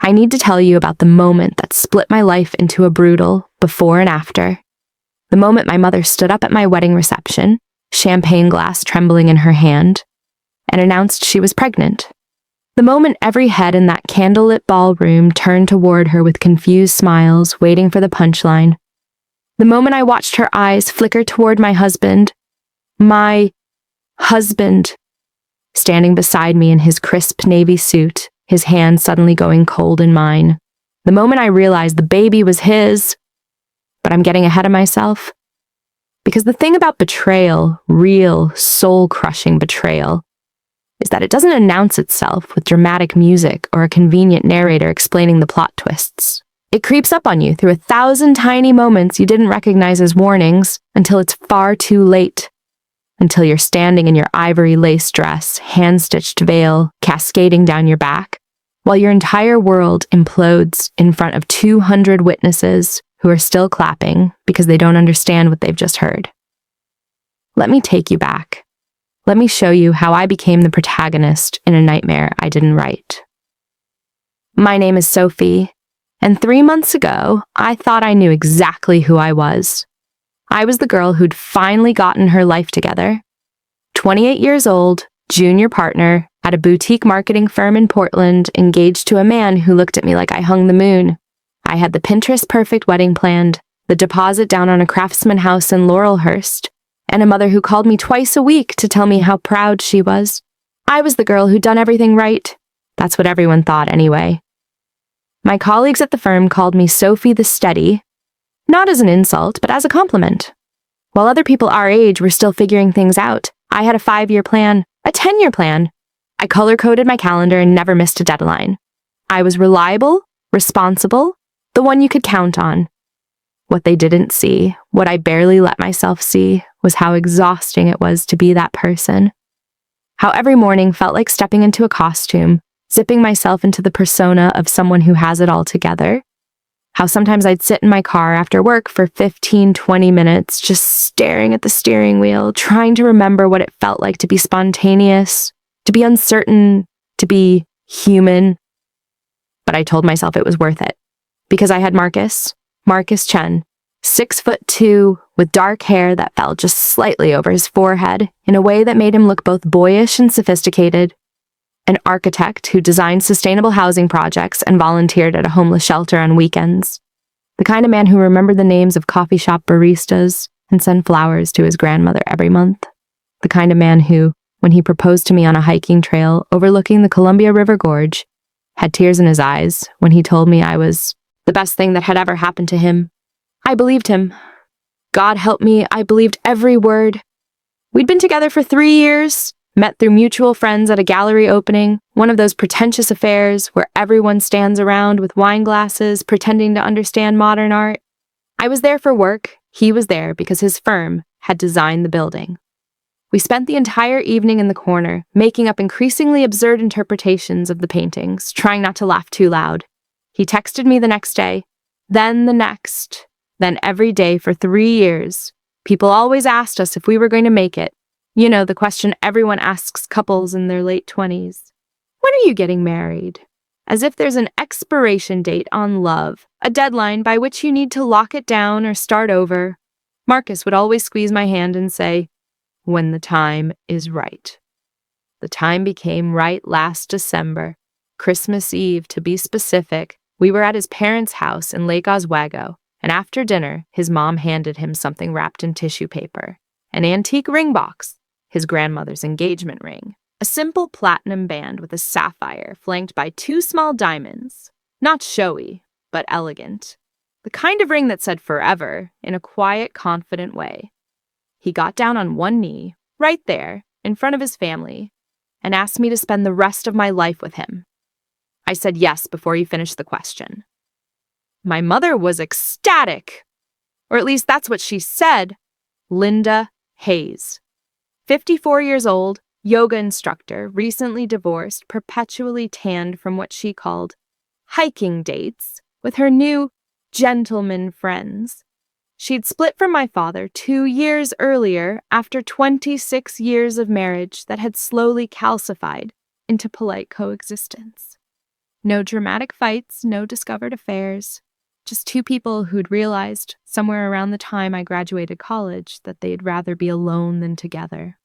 I need to tell you about the moment that split my life into a brutal before and after. The moment my mother stood up at my wedding reception, champagne glass trembling in her hand, and announced she was pregnant. The moment every head in that candlelit ballroom turned toward her with confused smiles, waiting for the punchline. The moment I watched her eyes flicker toward my husband, standing beside me in his crisp navy suit, his hand suddenly going cold in mine. The moment I realized the baby was his. But I'm getting ahead of myself. Because the thing about betrayal, real, soul-crushing betrayal, is that it doesn't announce itself with dramatic music or a convenient narrator explaining the plot twists. It creeps up on you through 1,000 tiny moments you didn't recognize as warnings until it's far too late. Until you're standing in your ivory lace dress, hand-stitched veil cascading down your back, while your entire world implodes in front of 200 witnesses who are still clapping because they don't understand what they've just heard. Let me take you back. Let me show you how I became the protagonist in a nightmare I didn't write. My name is Sophie, and 3 months ago, I thought I knew exactly who I was. I was the girl who'd finally gotten her life together. 28 years old, junior partner at a boutique marketing firm in Portland, engaged to a man who looked at me like I hung the moon. I had the Pinterest-perfect wedding planned, the deposit down on a craftsman house in Laurelhurst, and a mother who called me twice a week to tell me how proud she was. I was the girl who'd done everything right. That's what everyone thought anyway. My colleagues at the firm called me Sophie the Steady, not as an insult, but as a compliment. While other people our age were still figuring things out, I had a 5-year plan, a 10-year plan. I color-coded my calendar and never missed a deadline. I was reliable, responsible, the one you could count on. What they didn't see, what I barely let myself see, was how exhausting it was to be that person. How every morning felt like stepping into a costume, zipping myself into the persona of someone who has it all together. How sometimes I'd sit in my car after work for 15-20 minutes, just staring at the steering wheel, trying to remember what it felt like to be spontaneous, to be uncertain, to be human. But I told myself it was worth it. Because I had Marcus Chen, 6'2", with dark hair that fell just slightly over his forehead in a way that made him look both boyish and sophisticated. An architect who designed sustainable housing projects and volunteered at a homeless shelter on weekends. The kind of man who remembered the names of coffee shop baristas and sent flowers to his grandmother every month. The kind of man who, when he proposed to me on a hiking trail overlooking the Columbia River Gorge, had tears in his eyes when he told me I was the best thing that had ever happened to him. I believed him. God help me, I believed every word. We'd been together for 3 years, met through mutual friends at a gallery opening, one of those pretentious affairs where everyone stands around with wine glasses pretending to understand modern art. I was there for work, he was there because his firm had designed the building. We spent the entire evening in the corner, making up increasingly absurd interpretations of the paintings, trying not to laugh too loud. He texted me the next day, then the next, then every day for 3 years. People always asked us if we were going to make it. You know, the question everyone asks couples in their late 20s. When are you getting married? As if there's an expiration date on love, a deadline by which you need to lock it down or start over. Marcus would always squeeze my hand and say, "When the time is right." The time became right last December, Christmas Eve to be specific. We were at his parents' house in Lake Oswego, and after dinner, his mom handed him something wrapped in tissue paper, an antique ring box. His grandmother's engagement ring, a simple platinum band with a sapphire flanked by 2 small diamonds, not showy, but elegant, the kind of ring that said forever in a quiet, confident way. He got down on one knee, right there, in front of his family, and asked me to spend the rest of my life with him. I said yes before he finished the question. My mother was ecstatic, or at least that's what she said. Linda Hayes. 54 years old, yoga instructor, recently divorced, perpetually tanned from what she called hiking dates with her new gentleman friends. She'd split from my father 2 years earlier after 26 years of marriage that had slowly calcified into polite coexistence. No dramatic fights, no discovered affairs. Just two people who'd realized, somewhere around the time I graduated college, that they'd rather be alone than together.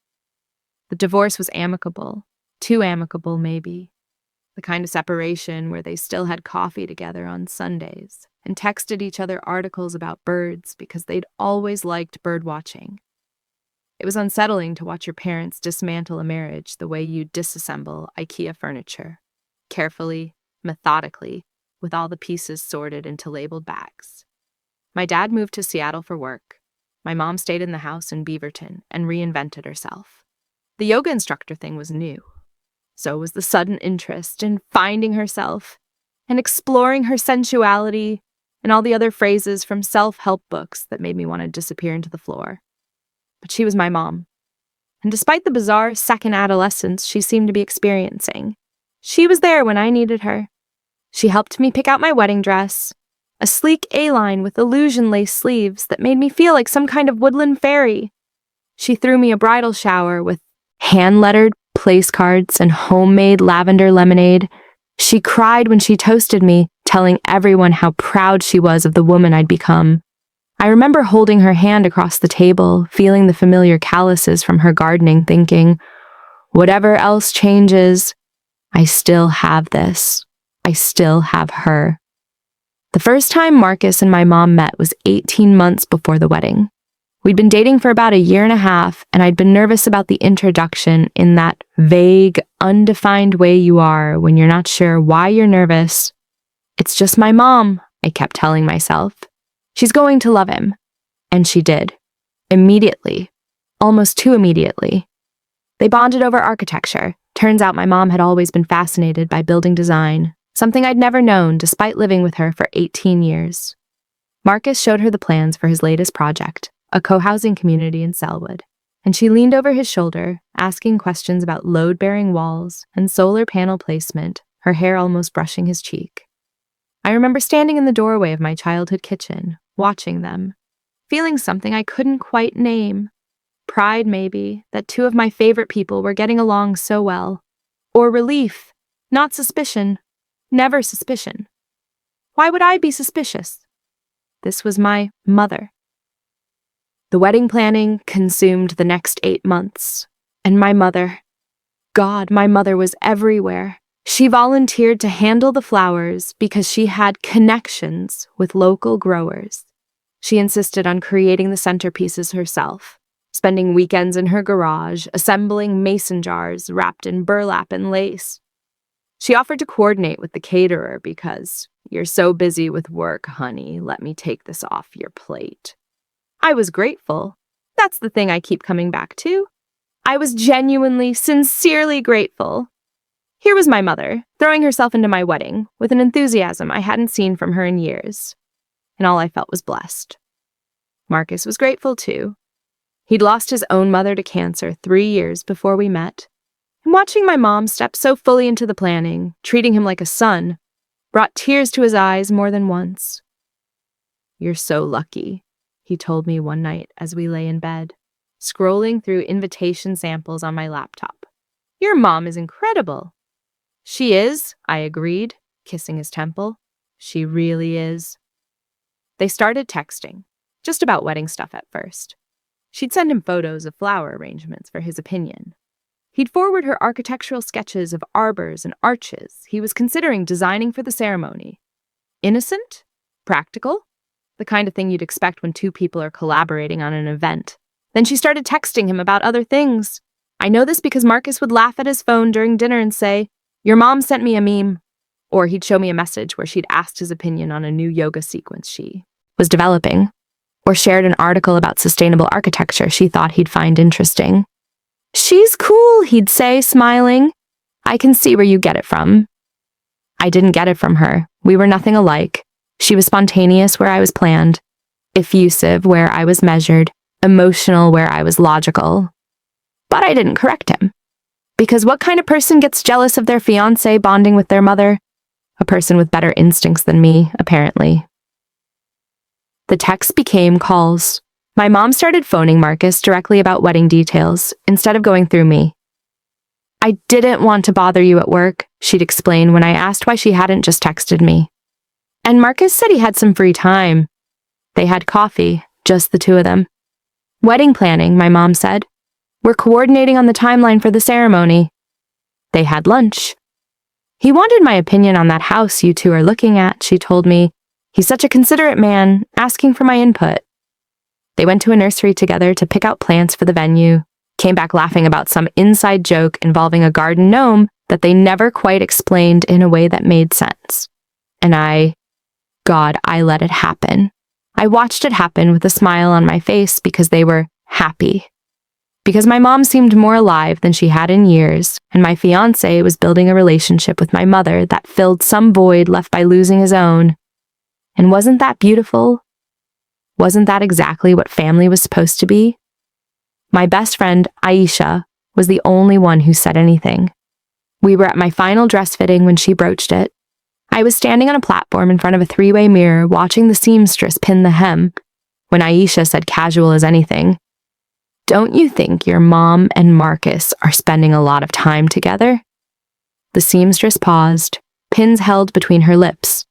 The divorce was amicable. Too amicable, maybe. The kind of separation where they still had coffee together on Sundays and texted each other articles about birds because they'd always liked bird watching. It was unsettling to watch your parents dismantle a marriage the way you disassemble IKEA furniture, carefully, methodically, with all the pieces sorted into labeled bags. My dad moved to Seattle for work. My mom stayed in the house in Beaverton and reinvented herself. The yoga instructor thing was new. So was the sudden interest in finding herself and exploring her sensuality and all the other phrases from self-help books that made me want to disappear into the floor. But she was my mom. And despite the bizarre second adolescence she seemed to be experiencing, she was there when I needed her. She helped me pick out my wedding dress, a sleek A-line with illusion lace sleeves that made me feel like some kind of woodland fairy. She threw me a bridal shower with hand-lettered place cards and homemade lavender lemonade. She cried when she toasted me, telling everyone how proud she was of the woman I'd become. I remember holding her hand across the table, feeling the familiar calluses from her gardening, thinking, whatever else changes, I still have this. I still have her. The first time Marcus and my mom met was 18 months before the wedding. We'd been dating for about a year and a half, and I'd been nervous about the introduction in that vague, undefined way you are when you're not sure why you're nervous. It's just my mom, I kept telling myself. She's going to love him. And she did. Immediately. Almost too immediately. They bonded over architecture. Turns out my mom had always been fascinated by building design, something I'd never known despite living with her for 18 years. Marcus showed her the plans for his latest project, a co-housing community in Selwood, and she leaned over his shoulder, asking questions about load-bearing walls and solar panel placement, her hair almost brushing his cheek. I remember standing in the doorway of my childhood kitchen, watching them, feeling something I couldn't quite name. Pride, maybe, that two of my favorite people were getting along so well. Or relief, not suspicion, never suspicion. Why would I be suspicious? This was my mother. The wedding planning consumed the next 8 months. And my mother, God, my mother was everywhere. She volunteered to handle the flowers because she had connections with local growers. She insisted on creating the centerpieces herself, spending weekends in her garage, assembling mason jars wrapped in burlap and lace. She offered to coordinate with the caterer because, you're so busy with work, honey, let me take this off your plate. I was grateful. That's the thing I keep coming back to. I was genuinely, sincerely grateful. Here was my mother, throwing herself into my wedding with an enthusiasm I hadn't seen from her in years. And all I felt was blessed. Marcus was grateful too. He'd lost his own mother to cancer 3 years before we met. And watching my mom step so fully into the planning, treating him like a son, brought tears to his eyes more than once. You're so lucky, he told me one night as we lay in bed, scrolling through invitation samples on my laptop. Your mom is incredible. She is, I agreed, kissing his temple. She really is. They started texting, just about wedding stuff at first. She'd send him photos of flower arrangements for his opinion. He'd forward her architectural sketches of arbors and arches he was considering designing for the ceremony. Innocent? Practical? The kind of thing you'd expect when two people are collaborating on an event. Then she started texting him about other things. I know this because Marcus would laugh at his phone during dinner and say, "Your mom sent me a meme." Or he'd show me a message where she'd asked his opinion on a new yoga sequence she was developing, or shared an article about sustainable architecture she thought he'd find interesting. "She's cool," he'd say, smiling. "I can see where you get it from." I didn't get it from her. We were nothing alike. She was spontaneous where I was planned, effusive where I was measured, emotional where I was logical. But I didn't correct him. Because what kind of person gets jealous of their fiancé bonding with their mother? A person with better instincts than me, apparently. The texts became calls. My mom started phoning Marcus directly about wedding details instead of going through me. I didn't want to bother you at work, she'd explain when I asked why she hadn't just texted me. And Marcus said he had some free time. They had coffee, just the two of them. Wedding planning, my mom said. We're coordinating on the timeline for the ceremony. They had lunch. He wanted my opinion on that house you two are looking at, she told me. He's such a considerate man, asking for my input. They went to a nursery together to pick out plants for the venue, came back laughing about some inside joke involving a garden gnome that they never quite explained in a way that made sense. And I let it happen. I watched it happen with a smile on my face because they were happy. Because my mom seemed more alive than she had in years, and my fiancé was building a relationship with my mother that filled some void left by losing his own. And wasn't that beautiful? Wasn't that exactly what family was supposed to be? My best friend, Aisha, was the only one who said anything. We were at my final dress fitting when she broached it. I was standing on a platform in front of a three-way mirror watching the seamstress pin the hem when Aisha said casual as anything, "Don't you think your mom and Marcus are spending a lot of time together?" The seamstress paused, pins held between her lips.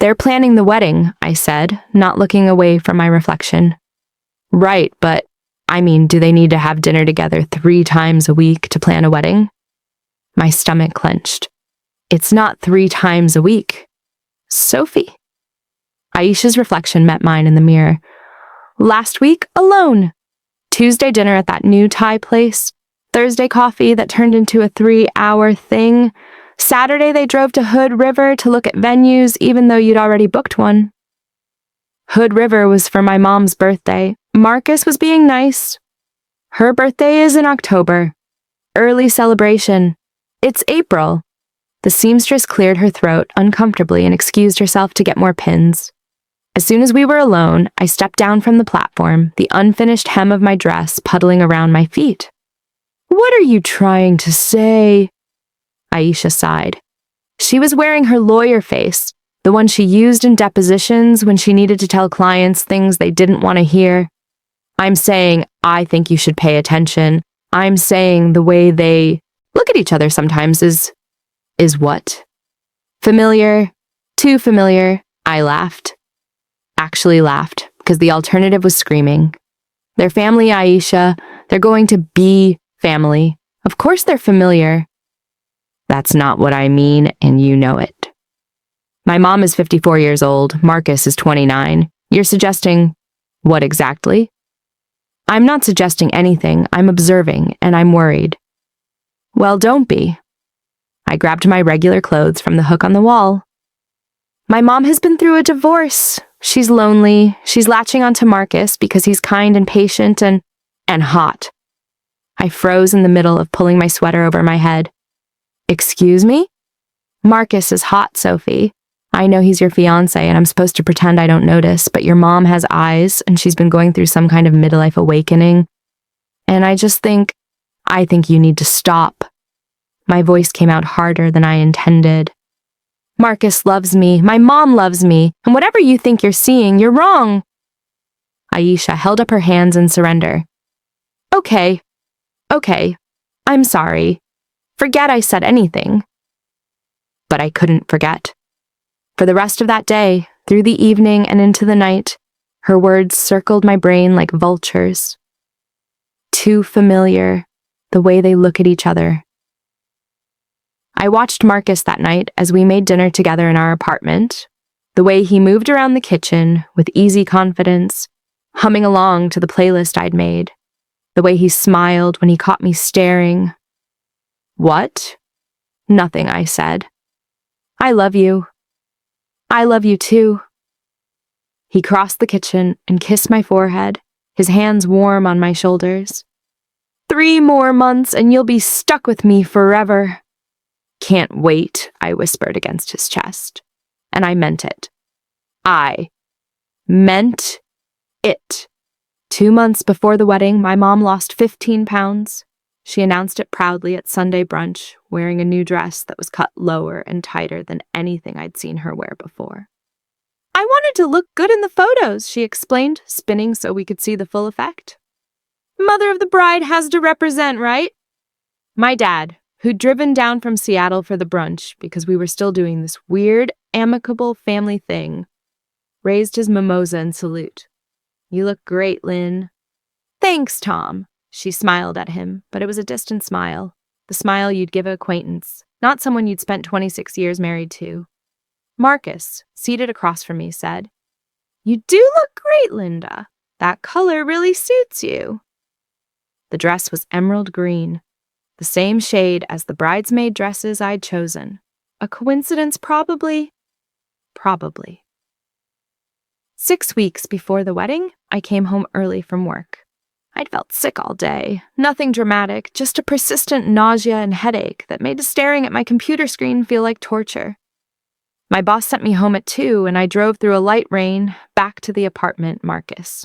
"They're planning the wedding," I said, not looking away from my reflection. "Right, but do they need to have dinner together 3 times a week to plan a wedding?" My stomach clenched. "It's not 3 times a week. Sophie." Aisha's reflection met mine in the mirror. "Last week, alone. Tuesday dinner at that new Thai place. Thursday coffee that turned into a 3-hour thing. Saturday they drove to Hood River to look at venues even though you'd already booked one. Hood River was for my mom's birthday. Marcus was being nice. Her birthday is in October. Early celebration. It's April." The seamstress cleared her throat uncomfortably and excused herself to get more pins. As soon as we were alone, I stepped down from the platform, the unfinished hem of my dress puddling around my feet. "What are you trying to say?" Aisha sighed. She was wearing her lawyer face, the one she used in depositions when she needed to tell clients things they didn't want to hear. "I'm saying I think you should pay attention. I'm saying the way they look at each other sometimes is what?" "Familiar. Too familiar," I laughed. Actually laughed, because the alternative was screaming. "They're family, Aisha. They're going to be family. Of course they're familiar." "That's not what I mean, and you know it. My mom is 54 years old. Marcus is 29. You're suggesting what exactly?" "I'm not suggesting anything. I'm observing, and I'm worried." "Well, don't be." I grabbed my regular clothes from the hook on the wall. "My mom has been through a divorce. She's lonely. She's latching onto Marcus because he's kind and patient and hot." I froze in the middle of pulling my sweater over my head. "Excuse me?" "Marcus is hot, Sophie. I know he's your fiancé and I'm supposed to pretend I don't notice, but your mom has eyes and she's been going through some kind of midlife awakening. And I think you need to stop." My voice came out harder than I intended. "Marcus loves me. My mom loves me. And whatever you think you're seeing, you're wrong." Aisha held up her hands in surrender. Okay. I'm sorry. Forget I said anything." But I couldn't forget. For the rest of that day, through the evening and into the night, her words circled my brain like vultures. Too familiar, the way they look at each other. I watched Marcus that night as we made dinner together in our apartment, the way he moved around the kitchen with easy confidence, humming along to the playlist I'd made, the way he smiled when he caught me staring. "What?" "Nothing," I said. "I love you." "I love you too." He crossed the kitchen and kissed my forehead, his hands warm on my shoulders. 3 more months and you'll be stuck with me forever." "Can't wait," I whispered against his chest. And I meant it. I meant it. 2 months before the wedding, my mom lost 15 pounds. She announced it proudly at Sunday brunch, wearing a new dress that was cut lower and tighter than anything I'd seen her wear before. "I wanted to look good in the photos," she explained, spinning so we could see the full effect. "Mother of the bride has to represent, right?" My dad, who'd driven down from Seattle for the brunch because we were still doing this weird, amicable family thing, raised his mimosa in salute. "You look great, Lynn." "Thanks, Tom." She smiled at him, but it was a distant smile. The smile you'd give an acquaintance, not someone you'd spent 26 years married to. Marcus, seated across from me, said, "You do look great, Linda. That color really suits you." The dress was emerald green, the same shade as the bridesmaid dresses I'd chosen. A coincidence, probably? Probably. 6 weeks before the wedding, I came home early from work. I'd felt sick all day. Nothing dramatic, just a persistent nausea and headache that made staring at my computer screen feel like torture. My boss sent me home at 2, and I drove through a light rain back to the apartment Marcus.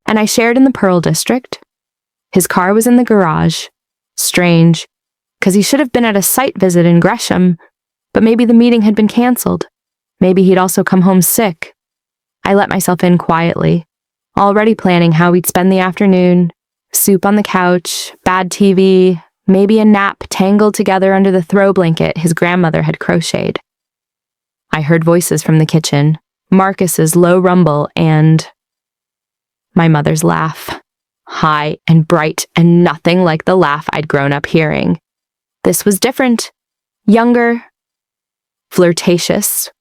And I shared in the Pearl District. His car was in the garage. Strange, because he should have been at a site visit in Gresham, but maybe the meeting had been canceled. Maybe he'd also come home sick. I let myself in quietly, already planning how we'd spend the afternoon. Soup on the couch, bad TV, maybe a nap tangled together under the throw blanket his grandmother had crocheted. I heard voices from the kitchen, Marcus's low rumble, and my mother's laugh. High and bright and nothing like the laugh I'd grown up hearing. This was different, younger, flirtatious.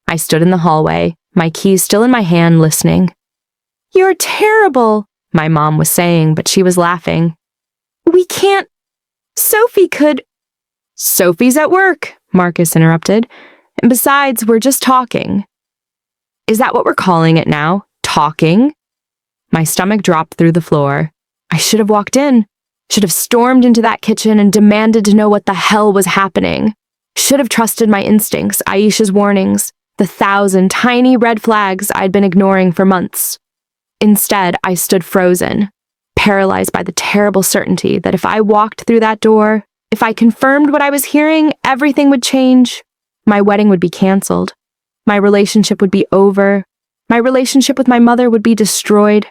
I stood in the hallway, my keys still in my hand, listening. "You're terrible," my mom was saying, but she was laughing. "We can't. Sophie could." "Sophie's at work," Marcus interrupted. "And besides, we're just talking." "Is that what we're calling it now? Talking?" My stomach dropped through the floor. I should have walked in. Should have stormed into that kitchen and demanded to know what the hell was happening. Should have trusted my instincts, Aisha's warnings, the 1,000 tiny red flags I'd been ignoring for months. Instead, I stood frozen, paralyzed by the terrible certainty that if I walked through that door, if I confirmed what I was hearing, everything would change. My wedding would be canceled. My relationship would be over. My relationship with my mother would be destroyed.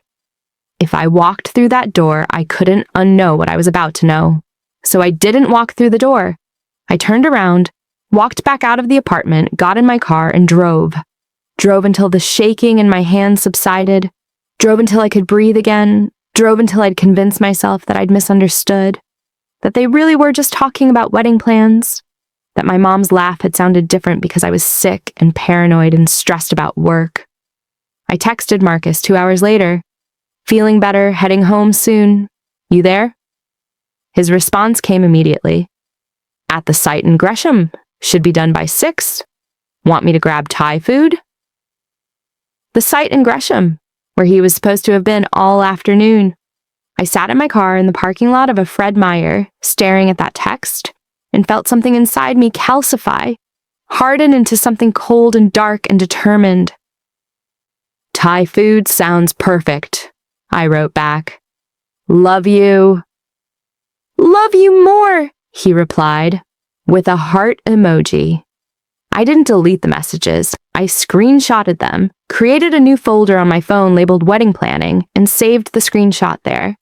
If I walked through that door, I couldn't unknow what I was about to know. So I didn't walk through the door. I turned around, walked back out of the apartment, got in my car, and drove. Drove until the shaking in my hands subsided. Drove until I could breathe again. Drove until I'd convinced myself that I'd misunderstood. That they really were just talking about wedding plans. That my mom's laugh had sounded different because I was sick and paranoid and stressed about work. I texted Marcus 2 hours later. "Feeling better, heading home soon. You there?" His response came immediately. "At the site in Gresham. Should be done by 6. Want me to grab Thai food?" The site in Gresham, where he was supposed to have been all afternoon. I sat in my car in the parking lot of a Fred Meyer, staring at that text, and felt something inside me calcify, harden into something cold and dark and determined. "Thai food sounds perfect," I wrote back. "Love you." "Love you more," he replied, with a heart emoji. I didn't delete the messages. I screenshotted them, created a new folder on my phone labeled wedding planning, and saved the screenshot there,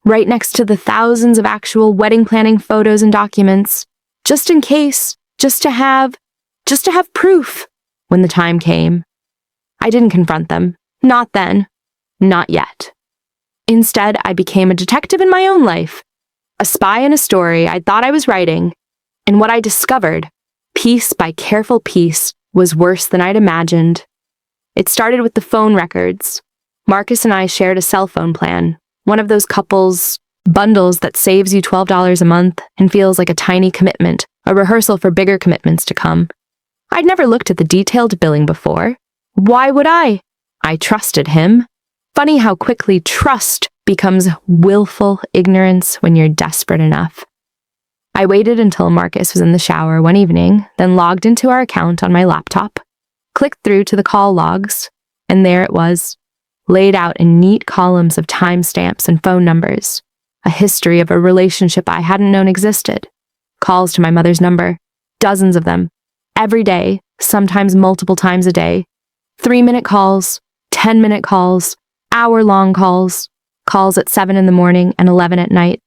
right next to the thousands of actual wedding planning photos and documents, just in case, just to have proof when the time came. I didn't confront them. Not then. Not yet. Instead, I became a detective in my own life, a spy in a story I thought I was writing, and what I discovered, piece by careful piece, was worse than I'd imagined. It started with the phone records. Marcus and I shared a cell phone plan, one of those couples' bundles that saves you $12 a month and feels like a tiny commitment, a rehearsal for bigger commitments to come. I'd never looked at the detailed billing before. Why would I? I trusted him. Funny how quickly trust becomes willful ignorance when you're desperate enough. I waited until Marcus was in the shower one evening, then logged into our account on my laptop, clicked through to the call logs, and there it was, laid out in neat columns of timestamps and phone numbers, a history of a relationship I hadn't known existed, calls to my mother's number, dozens of them, every day, sometimes multiple times a day, 3-minute calls, 10-minute calls, hour-long calls, calls at 7 in the morning and 11 at night,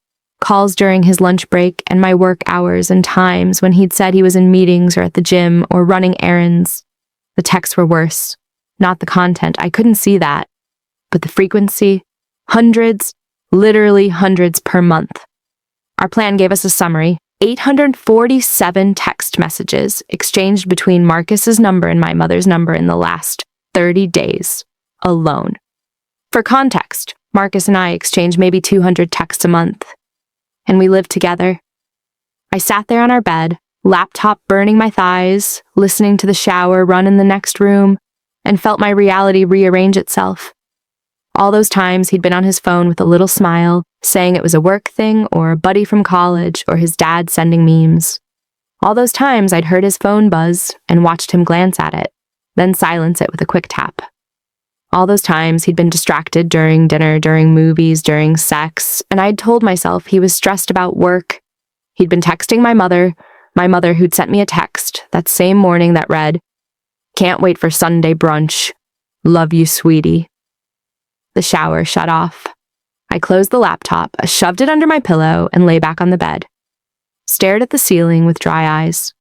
calls during his lunch break and my work hours and times when he'd said he was in meetings or at the gym or running errands. The texts were worse. Not the content, I couldn't see that. But the frequency, hundreds, literally hundreds per month. Our plan gave us a summary: 847 text messages exchanged between Marcus's number and my mother's number in the last 30 days alone. For context, Marcus and I exchanged maybe 200 texts a month. And we lived together. I sat there on our bed, laptop burning my thighs, listening to the shower run in the next room, and felt my reality rearrange itself. All those times he'd been on his phone with a little smile, saying it was a work thing or a buddy from college or his dad sending memes. All those times I'd heard his phone buzz and watched him glance at it, then silence it with a quick tap. All those times he'd been distracted during dinner, during movies, during sex, and I'd told myself he was stressed about work. He'd been texting my mother who'd sent me a text that same morning that read, "Can't wait for Sunday brunch. Love you, sweetie." The shower shut off. I closed the laptop, shoved it under my pillow, and lay back on the bed. Stared at the ceiling with dry eyes.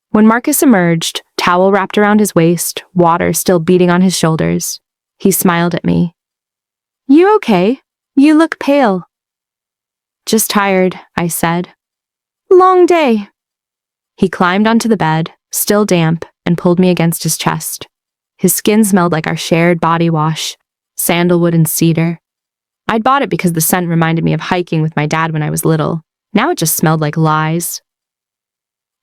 When Marcus emerged, towel wrapped around his waist, water still beating on his shoulders, he smiled at me. "You okay? You look pale." "Just tired," I said. "Long day." He climbed onto the bed, still damp, and pulled me against his chest. His skin smelled like our shared body wash, sandalwood and cedar. I'd bought it because the scent reminded me of hiking with my dad when I was little. Now it just smelled like lies.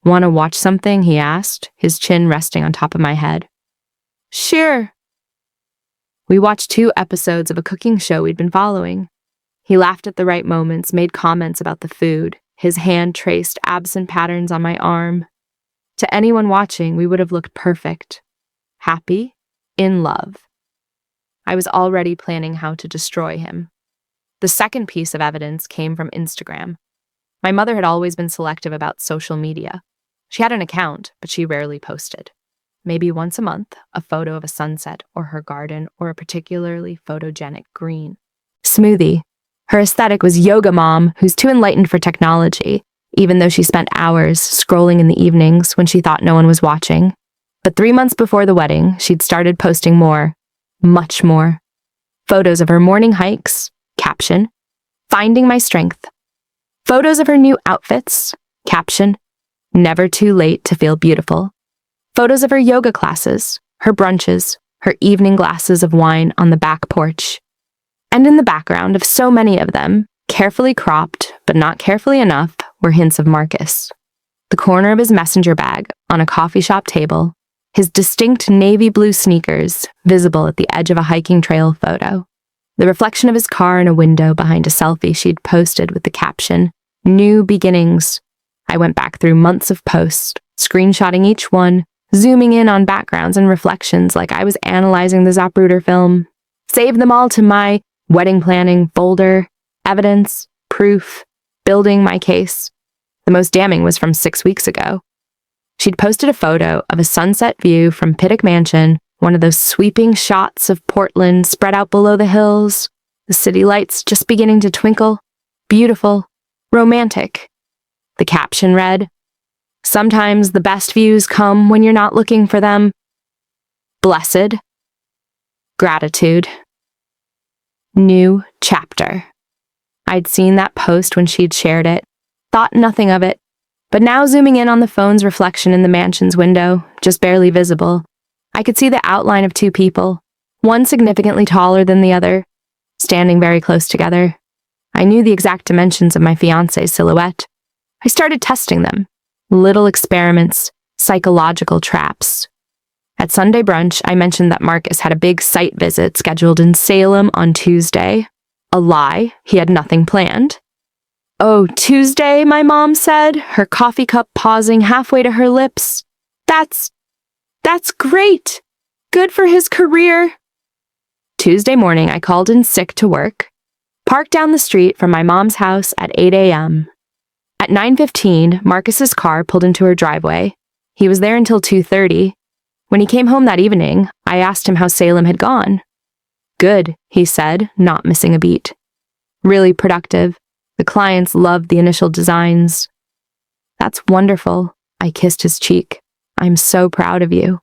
"Want to watch something?" he asked, his chin resting on top of my head. "Sure." We watched 2 episodes of a cooking show we'd been following. He laughed at the right moments, made comments about the food. His hand traced absent patterns on my arm. To anyone watching, we would have looked perfect. Happy, in love. I was already planning how to destroy him. The second piece of evidence came from Instagram. My mother had always been selective about social media. She had an account, but she rarely posted. Maybe once a month, a photo of a sunset or her garden or a particularly photogenic green smoothie. Her aesthetic was yoga mom who's too enlightened for technology, even though she spent hours scrolling in the evenings when she thought no one was watching. But 3 months before the wedding, she'd started posting more, much more. Photos of her morning hikes, caption, "Finding my strength." Photos of her new outfits, caption, "Never too late to feel beautiful." Photos of her yoga classes, her brunches, her evening glasses of wine on the back porch. And in the background of so many of them, carefully cropped, but not carefully enough, were hints of Marcus. The corner of his messenger bag on a coffee shop table, his distinct navy blue sneakers visible at the edge of a hiking trail photo, the reflection of his car in a window behind a selfie she'd posted with the caption, "New beginnings." I went back through months of posts, screenshotting each one, zooming in on backgrounds and reflections like I was analyzing the Zapruder film. Saved them all to my wedding planning folder, evidence, proof, building my case. The most damning was from 6 weeks ago. She'd posted a photo of a sunset view from Pittock Mansion, one of those sweeping shots of Portland spread out below the hills, the city lights just beginning to twinkle. Beautiful, romantic. The caption read, "Sometimes the best views come when you're not looking for them. Blessed. Gratitude. New chapter." I'd seen that post when she'd shared it, thought nothing of it, but now zooming in on the phone's reflection in the mansion's window, just barely visible, I could see the outline of 2 people, one significantly taller than the other, standing very close together. I knew the exact dimensions of my fiancé's silhouette. I started testing them. Little experiments, psychological traps. At Sunday brunch, I mentioned that Marcus had a big site visit scheduled in Salem on Tuesday. A lie, he had nothing planned. "Oh, Tuesday," my mom said, her coffee cup pausing halfway to her lips. That's great. Good for his career." Tuesday morning, I called in sick to work, parked down the street from my mom's house at 8 a.m. At 9:15, Marcus's car pulled into her driveway. He was there until 2:30. When he came home that evening, I asked him how Salem had gone. "Good," he said, not missing a beat. "Really productive. The clients loved the initial designs. That's wonderful. I kissed his cheek. I'm so proud of you.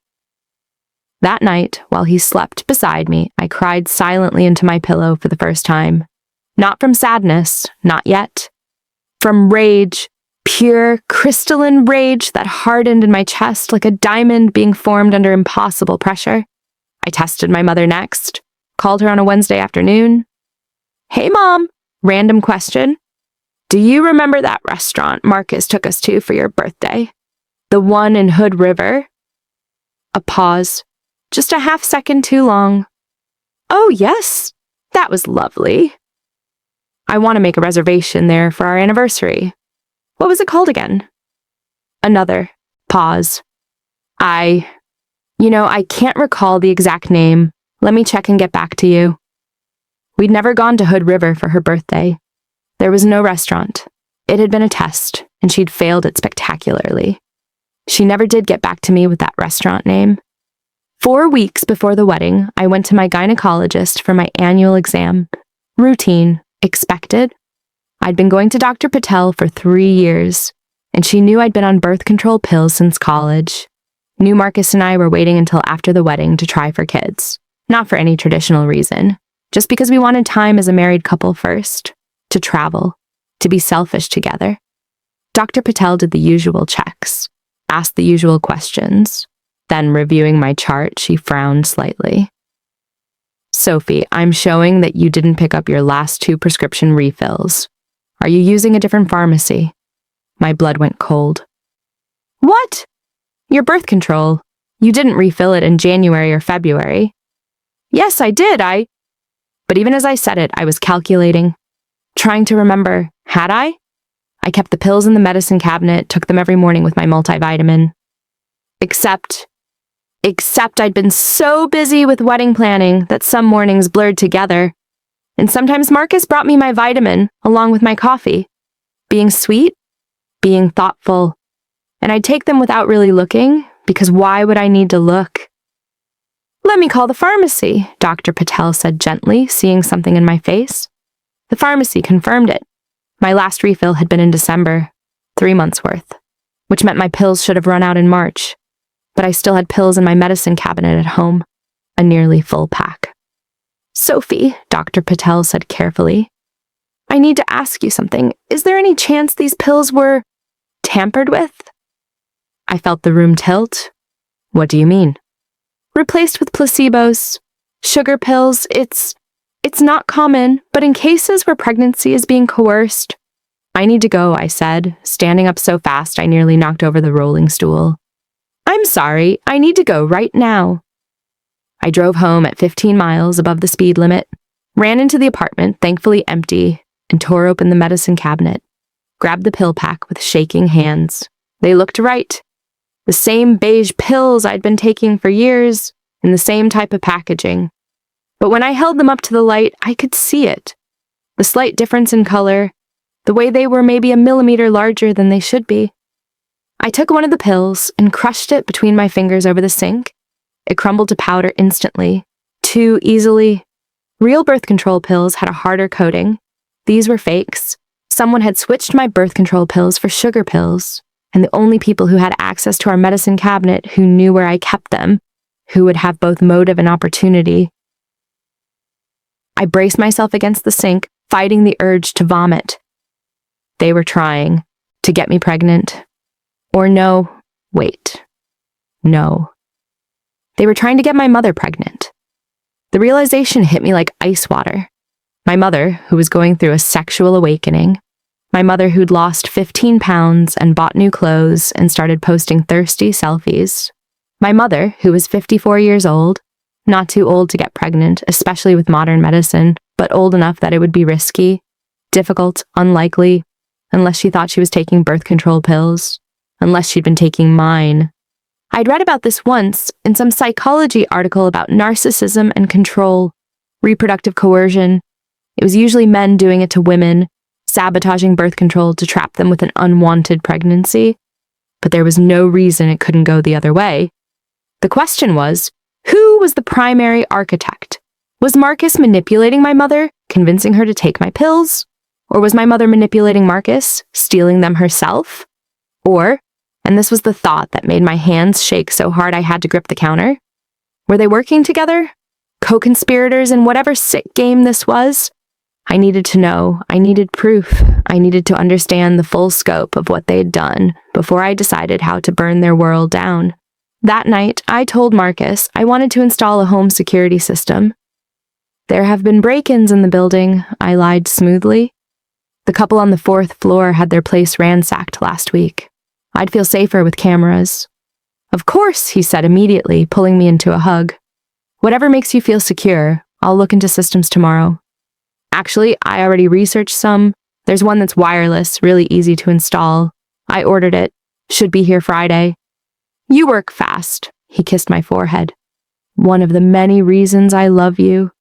That night, while he slept beside me, I cried silently into my pillow for the first time. Not from sadness, not yet. From rage, pure, crystalline rage that hardened in my chest like a diamond being formed under impossible pressure. I tested my mother next, called her on a Wednesday afternoon. Hey, Mom, random question. Do you remember that restaurant Marcus took us to for your birthday? The one in Hood River? A pause. Just a half second too long. Oh, yes. That was lovely. I want to make a reservation there for our anniversary. What was it called again? Another pause. I can't recall the exact name. Let me check and get back to you. We'd never gone to Hood River for her birthday. There was no restaurant. It had been a test, and she'd failed it spectacularly. She never did get back to me with that restaurant name. 4 weeks before the wedding, I went to my gynecologist for my annual exam. Routine, expected. I'd been going to Dr. Patel for 3 years, and she knew I'd been on birth control pills since college. Knew Marcus and I were waiting until after the wedding to try for kids. Not for any traditional reason, just because we wanted time as a married couple first. To travel, to be selfish together. Dr. Patel did the usual checks, asked the usual questions. Then, reviewing my chart, she frowned slightly. Sophie, I'm showing that you didn't pick up your last 2 prescription refills. Are you using a different pharmacy? My blood went cold. What? Your birth control. You didn't refill it in January or February. Yes, I did, But even as I said it, I was calculating, trying to remember, had I? I kept the pills in the medicine cabinet, took them every morning with my multivitamin. Except I'd been so busy with wedding planning that some mornings blurred together. And sometimes Marcus brought me my vitamin along with my coffee. Being sweet, being thoughtful. And I'd take them without really looking, because why would I need to look? Let me call the pharmacy, Dr. Patel said gently, seeing something in my face. The pharmacy confirmed it. My last refill had been in December, 3 months' worth, which meant my pills should have run out in March. But I still had pills in my medicine cabinet at home, a nearly full pack. Sophie, Dr. Patel said carefully, I need to ask you something. Is there any chance these pills were tampered with? I felt the room tilt. What do you mean? Replaced with placebos, sugar pills. It's not common, but in cases where pregnancy is being coerced. I need to go, I said, standing up so fast I nearly knocked over the rolling stool. I'm sorry, I need to go right now. I drove home at 15 miles above the speed limit, ran into the apartment, thankfully empty, and tore open the medicine cabinet, grabbed the pill pack with shaking hands. They looked right. The same beige pills I'd been taking for years, in the same type of packaging. But when I held them up to the light, I could see it. The slight difference in color, the way they were maybe a millimeter larger than they should be. I took one of the pills and crushed it between my fingers over the sink. It crumbled to powder instantly, too easily. Real birth control pills had a harder coating. These were fakes. Someone had switched my birth control pills for sugar pills, and the only people who had access to our medicine cabinet who knew where I kept them, who would have both motive and opportunity. I braced myself against the sink, fighting the urge to vomit. They were trying to get me pregnant. Or no, wait. No. They were trying to get my mother pregnant. The realization hit me like ice water. My mother, who was going through a sexual awakening. My mother who'd lost 15 pounds and bought new clothes and started posting thirsty selfies. My mother, who was 54 years old, not too old to get pregnant, especially with modern medicine, but old enough that it would be risky, difficult, unlikely, unless she thought she was taking birth control pills. Unless she'd been taking mine. I'd read about this once in some psychology article about narcissism and control, reproductive coercion. It was usually men doing it to women, sabotaging birth control to trap them with an unwanted pregnancy. But there was no reason it couldn't go the other way. The question was, who was the primary architect? Was Marcus manipulating my mother, convincing her to take my pills? Or was my mother manipulating Marcus, stealing them herself? Or, and this was the thought that made my hands shake so hard I had to grip the counter, were they working together? Co-conspirators in whatever sick game this was? I needed to know. I needed proof. I needed to understand the full scope of what they'd done before I decided how to burn their world down. That night, I told Marcus I wanted to install a home security system. There have been break-ins in the building, I lied smoothly. The couple on the 4th floor had their place ransacked last week. I'd feel safer with cameras. Of course, he said immediately, pulling me into a hug. Whatever makes you feel secure, I'll look into systems tomorrow. Actually, I already researched some. There's one that's wireless, really easy to install. I ordered it. Should be here Friday. You work fast, he kissed my forehead. One of the many reasons I love you.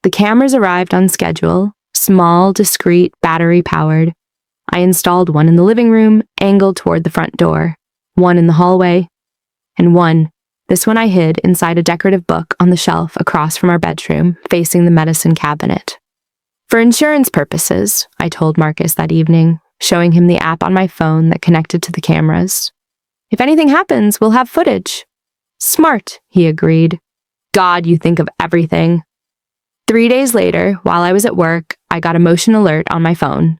The cameras arrived on schedule, small, discreet, battery-powered. I installed one in the living room, angled toward the front door, one in the hallway, and this one I hid inside a decorative book on the shelf across from our bedroom, facing the medicine cabinet. For insurance purposes, I told Marcus that evening, showing him the app on my phone that connected to the cameras. If anything happens, we'll have footage. Smart, he agreed. God, you think of everything. 3 days later, while I was at work, I got a motion alert on my phone.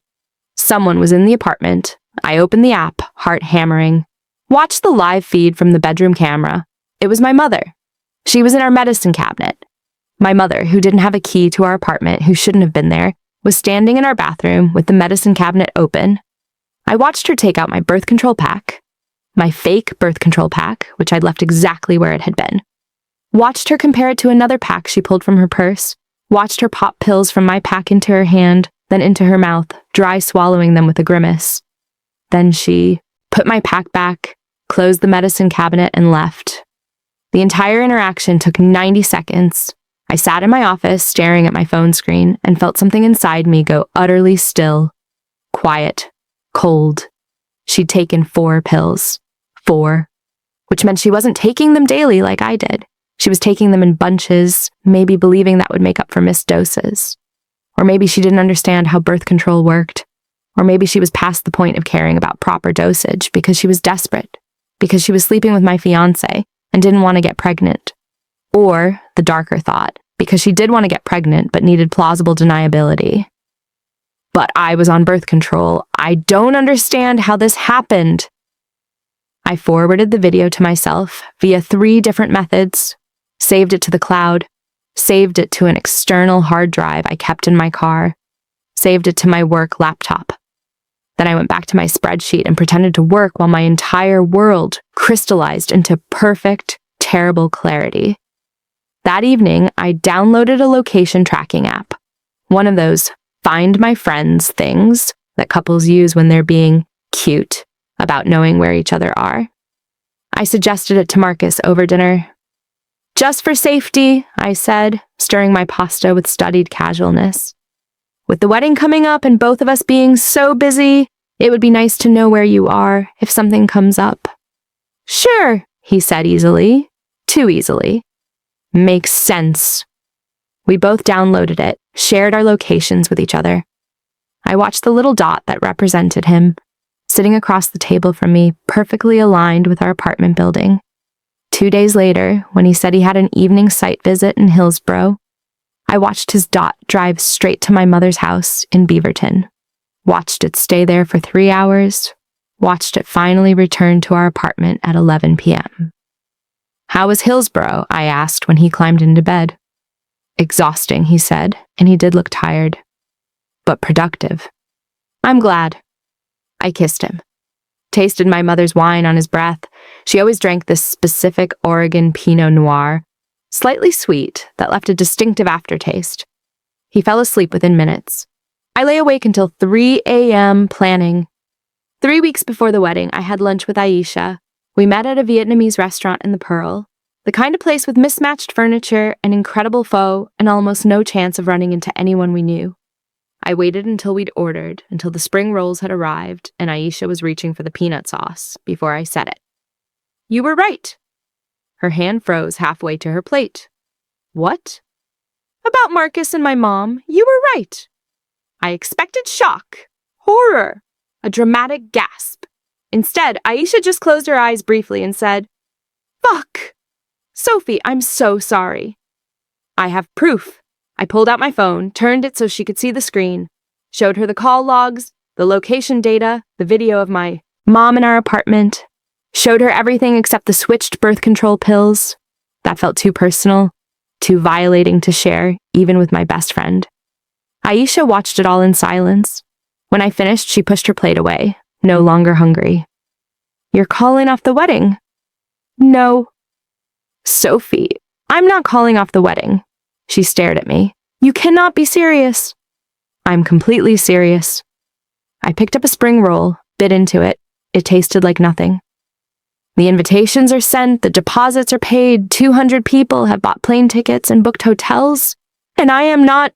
Someone was in the apartment. I opened the app, heart hammering. Watched the live feed from the bedroom camera. It was my mother. She was in our medicine cabinet. My mother, who didn't have a key to our apartment, who shouldn't have been there, was standing in our bathroom with the medicine cabinet open. I watched her take out my birth control pack, my fake birth control pack, which I'd left exactly where it had been. Watched her compare it to another pack she pulled from her purse. Watched her pop pills from my pack into her hand, then into her mouth, dry swallowing them with a grimace. Then she put my pack back, closed the medicine cabinet, and left. The entire interaction took 90 seconds. I sat in my office staring at my phone screen and felt something inside me go utterly still. Quiet. Cold. She'd taken 4 pills. 4. Which meant she wasn't taking them daily like I did. She was taking them in bunches, maybe believing that would make up for missed doses. Or maybe she didn't understand how birth control worked. Or maybe she was past the point of caring about proper dosage because she was desperate. Because she was sleeping with my fiancé and didn't want to get pregnant. Or, the darker thought, because she did want to get pregnant but needed plausible deniability. But I was on birth control. I don't understand how this happened. I forwarded the video to myself via 3 different methods, saved it to the cloud, saved it to an external hard drive I kept in my car, saved it to my work laptop. Then I went back to my spreadsheet and pretended to work while my entire world crystallized into perfect, terrible clarity. That evening, I downloaded a location tracking app, one of those find my friends things that couples use when they're being cute about knowing where each other are. I suggested it to Marcus over dinner. Just for safety, I said, stirring my pasta with studied casualness. With the wedding coming up and both of us being so busy, it would be nice to know where you are if something comes up. Sure, he said easily. Too easily. Makes sense. We both downloaded it, shared our locations with each other. I watched the little dot that represented him, sitting across the table from me, perfectly aligned with our apartment building. 2 days later, when he said he had an evening site visit in Hillsborough, I watched his dot drive straight to my mother's house in Beaverton. Watched it stay there for 3 hours. Watched it finally return to our apartment at 11 p.m. How was Hillsborough? I asked when he climbed into bed. Exhausting, he said, and he did look tired. But productive. I'm glad. I kissed him. Tasted my mother's wine on his breath. She always drank this specific Oregon Pinot Noir, slightly sweet, that left a distinctive aftertaste. He fell asleep within minutes. I lay awake until 3 a.m. planning. 3 weeks before the wedding, I had lunch with Aisha. We met at a Vietnamese restaurant in the Pearl, the kind of place with mismatched furniture, an incredible pho, and almost no chance of running into anyone we knew. I waited until we'd ordered, until the spring rolls had arrived, and Aisha was reaching for the peanut sauce, before I said it. You were right. Her hand froze halfway to her plate. What? About Marcus and my mom. You were right. I expected shock, horror, a dramatic gasp. Instead, Aisha just closed her eyes briefly and said, "Fuck! Sophie, I'm so sorry." I have proof. I pulled out my phone, turned it so she could see the screen, showed her the call logs, the location data, the video of my mom in our apartment, showed her everything except the switched birth control pills. That felt too personal, too violating to share, even with my best friend. Aisha watched it all in silence. When I finished, she pushed her plate away, no longer hungry. "You're calling off the wedding?" "No." "Sophie, I'm not calling off the wedding." She stared at me. "You cannot be serious." "I'm completely serious." I picked up a spring roll, bit into it. It tasted like nothing. "The invitations are sent, the deposits are paid, 200 people have bought plane tickets and booked hotels, and I am not—"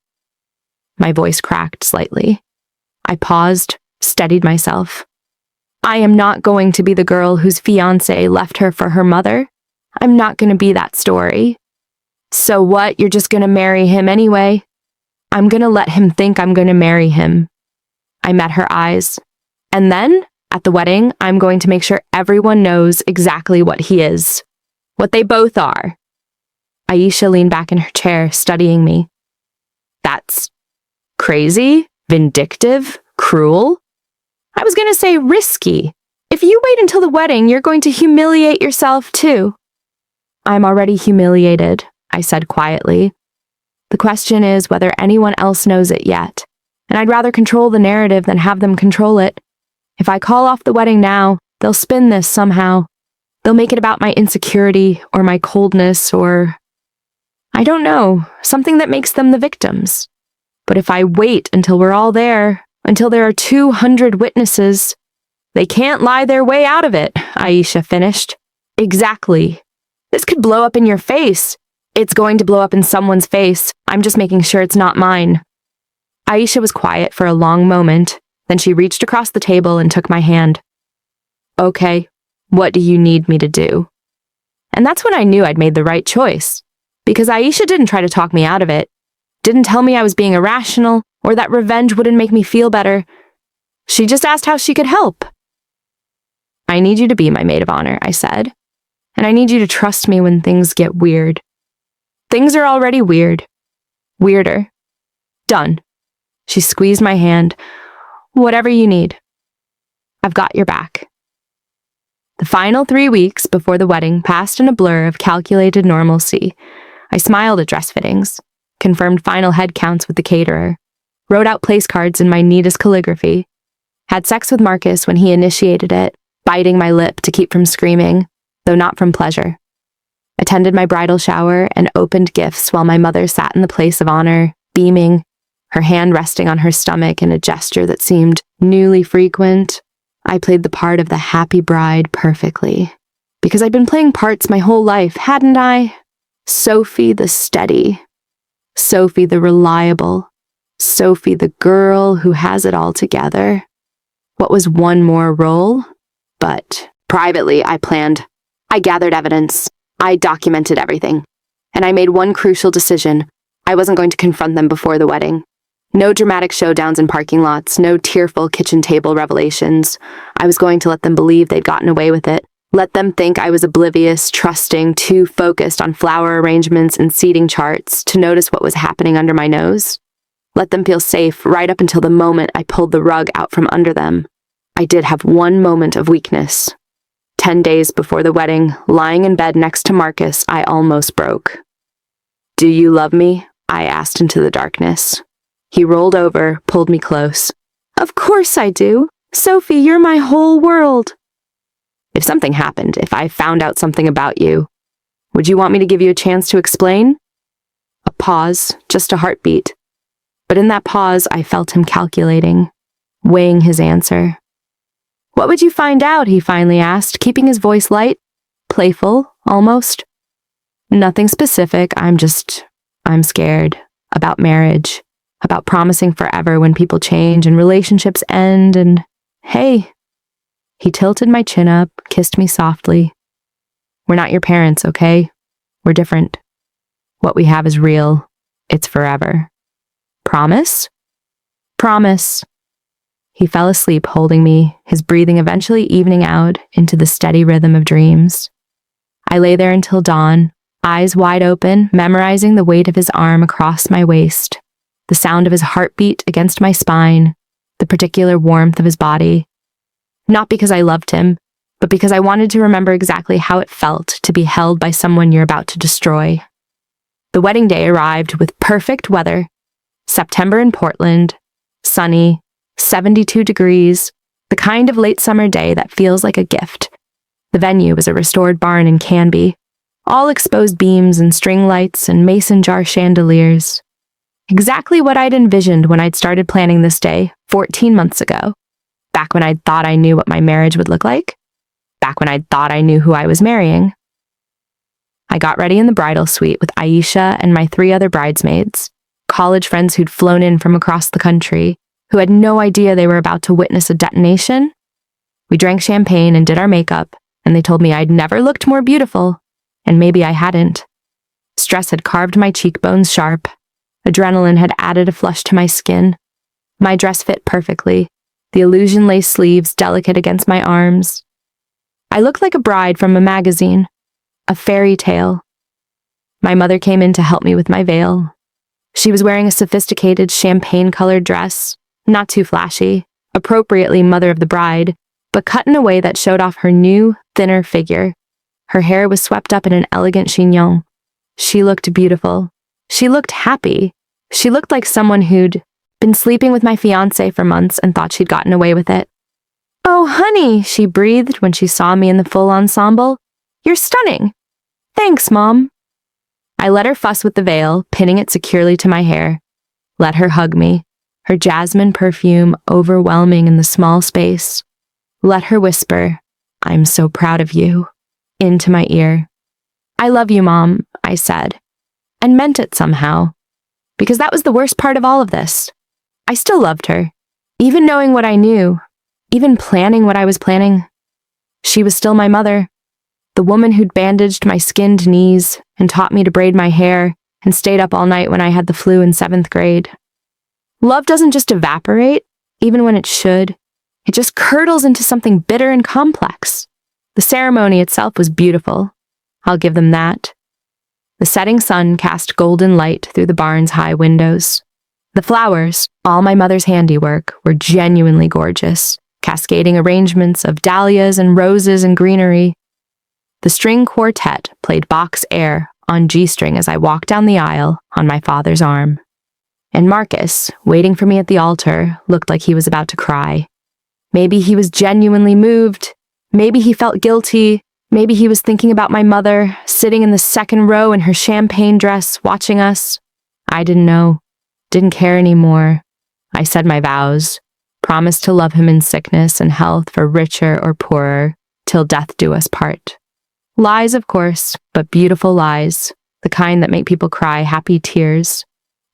My voice cracked slightly. I paused, steadied myself. "I am not going to be the girl whose fiancé left her for her mother. I'm not going to be that story." "So what? You're just going to marry him anyway?" "I'm going to let him think I'm going to marry him." I met her eyes. "And then, at the wedding, I'm going to make sure everyone knows exactly what he is. What they both are." Aisha leaned back in her chair, studying me. "That's crazy, vindictive, cruel." "I was going to say risky. If you wait until the wedding, you're going to humiliate yourself too." "I'm already humiliated," I said quietly. "The question is whether anyone else knows it yet, and I'd rather control the narrative than have them control it. If I call off the wedding now, they'll spin this somehow. They'll make it about my insecurity or my coldness or, I don't know, something that makes them the victims. But if I wait until we're all there, until there are 200 witnesses, they can't lie their way out of it," Aisha finished. "Exactly. This could blow up in your face. It's going to blow up in someone's face. I'm just making sure it's not mine." Aisha was quiet for a long moment, then she reached across the table and took my hand. "Okay, what do you need me to do?" And that's when I knew I'd made the right choice, because Aisha didn't try to talk me out of it, didn't tell me I was being irrational or that revenge wouldn't make me feel better. She just asked how she could help. "I need you to be my maid of honor," I said, "and I need you to trust me when things get weird." "Things are already weird. Weirder. Done." She squeezed my hand. "Whatever you need. I've got your back." The final 3 weeks before the wedding passed in a blur of calculated normalcy. I smiled at dress fittings, confirmed final head counts with the caterer, wrote out place cards in my neatest calligraphy, had sex with Marcus when he initiated it, biting my lip to keep from screaming, though not from pleasure. Attended my bridal shower and opened gifts while my mother sat in the place of honor, beaming, her hand resting on her stomach in a gesture that seemed newly frequent. I played the part of the happy bride perfectly, because I'd been playing parts my whole life, hadn't I? Sophie the steady, Sophie the reliable, Sophie the girl who has it all together. What was one more role? But privately, I planned. I gathered evidence. I documented everything. And I made one crucial decision. I wasn't going to confront them before the wedding. No dramatic showdowns in parking lots, no tearful kitchen table revelations. I was going to let them believe they'd gotten away with it. Let them think I was oblivious, trusting, too focused on flower arrangements and seating charts to notice what was happening under my nose. Let them feel safe right up until the moment I pulled the rug out from under them. I did have one moment of weakness. 10 days before the wedding, lying in bed next to Marcus, I almost broke. "Do you love me?" I asked into the darkness. He rolled over, pulled me close. "Of course I do. Sophie, you're my whole world." "If something happened, if I found out something about you, would you want me to give you a chance to explain?" A pause, just a heartbeat. But in that pause, I felt him calculating, weighing his answer. "What would you find out?" he finally asked, keeping his voice light, playful, almost. "Nothing specific, I'm scared. About marriage. About promising forever when people change and relationships end and, hey." He tilted my chin up, kissed me softly. "We're not your parents, okay? We're different. What we have is real. It's forever. Promise?" Promise." He fell asleep holding me, his breathing eventually evening out into the steady rhythm of dreams. I lay there until dawn, eyes wide open, memorizing the weight of his arm across my waist, the sound of his heartbeat against my spine, the particular warmth of his body. Not because I loved him, but because I wanted to remember exactly how it felt to be held by someone you're about to destroy. The wedding day arrived with perfect weather. September in Portland, sunny, 72 degrees, the kind of late summer day that feels like a gift. The venue was a restored barn in Canby, all exposed beams and string lights and mason jar chandeliers. Exactly what I'd envisioned when I'd started planning this day 14 months ago, back when I'd thought I knew what my marriage would look like, back when I'd thought I knew who I was marrying. I got ready in the bridal suite with Aisha and my 3 other bridesmaids, college friends who'd flown in from across the country, who had no idea they were about to witness a detonation. We drank champagne and did our makeup, and they told me I'd never looked more beautiful, and maybe I hadn't. Stress had carved my cheekbones sharp. Adrenaline had added a flush to my skin. My dress fit perfectly, the illusion lace sleeves delicate against my arms. I looked like a bride from a magazine, a fairy tale. My mother came in to help me with my veil. She was wearing a sophisticated champagne-colored dress, not too flashy, appropriately mother of the bride, but cut in a way that showed off her new, thinner figure. Her hair was swept up in an elegant chignon. She looked beautiful. She looked happy. She looked like someone who'd been sleeping with my fiancé for months and thought she'd gotten away with it. "Oh, honey," she breathed when she saw me in the full ensemble. "You're stunning." "Thanks, Mom." I let her fuss with the veil, pinning it securely to my hair. Let her hug me, her jasmine perfume overwhelming in the small space. Let her whisper, "I'm so proud of you," into my ear. "I love you, Mom," I said, and meant it somehow, because that was the worst part of all of this. I still loved her, even knowing what I knew, even planning what I was planning. She was still my mother, the woman who'd bandaged my skinned knees and taught me to braid my hair and stayed up all night when I had the flu in 7th grade. Love doesn't just evaporate, even when it should. It just curdles into something bitter and complex. The ceremony itself was beautiful. I'll give them that. The setting sun cast golden light through the barn's high windows. The flowers, all my mother's handiwork, were genuinely gorgeous, cascading arrangements of dahlias and roses and greenery. The string quartet played Bach's Air on G-string as I walked down the aisle on my father's arm. And Marcus, waiting for me at the altar, looked like he was about to cry. Maybe he was genuinely moved. Maybe he felt guilty. Maybe he was thinking about my mother, sitting in the 2nd row in her champagne dress, watching us. I didn't know. Didn't care anymore. I said my vows, promised to love him in sickness and health for richer or poorer, till death do us part. Lies, of course, but beautiful lies, the kind that make people cry happy tears.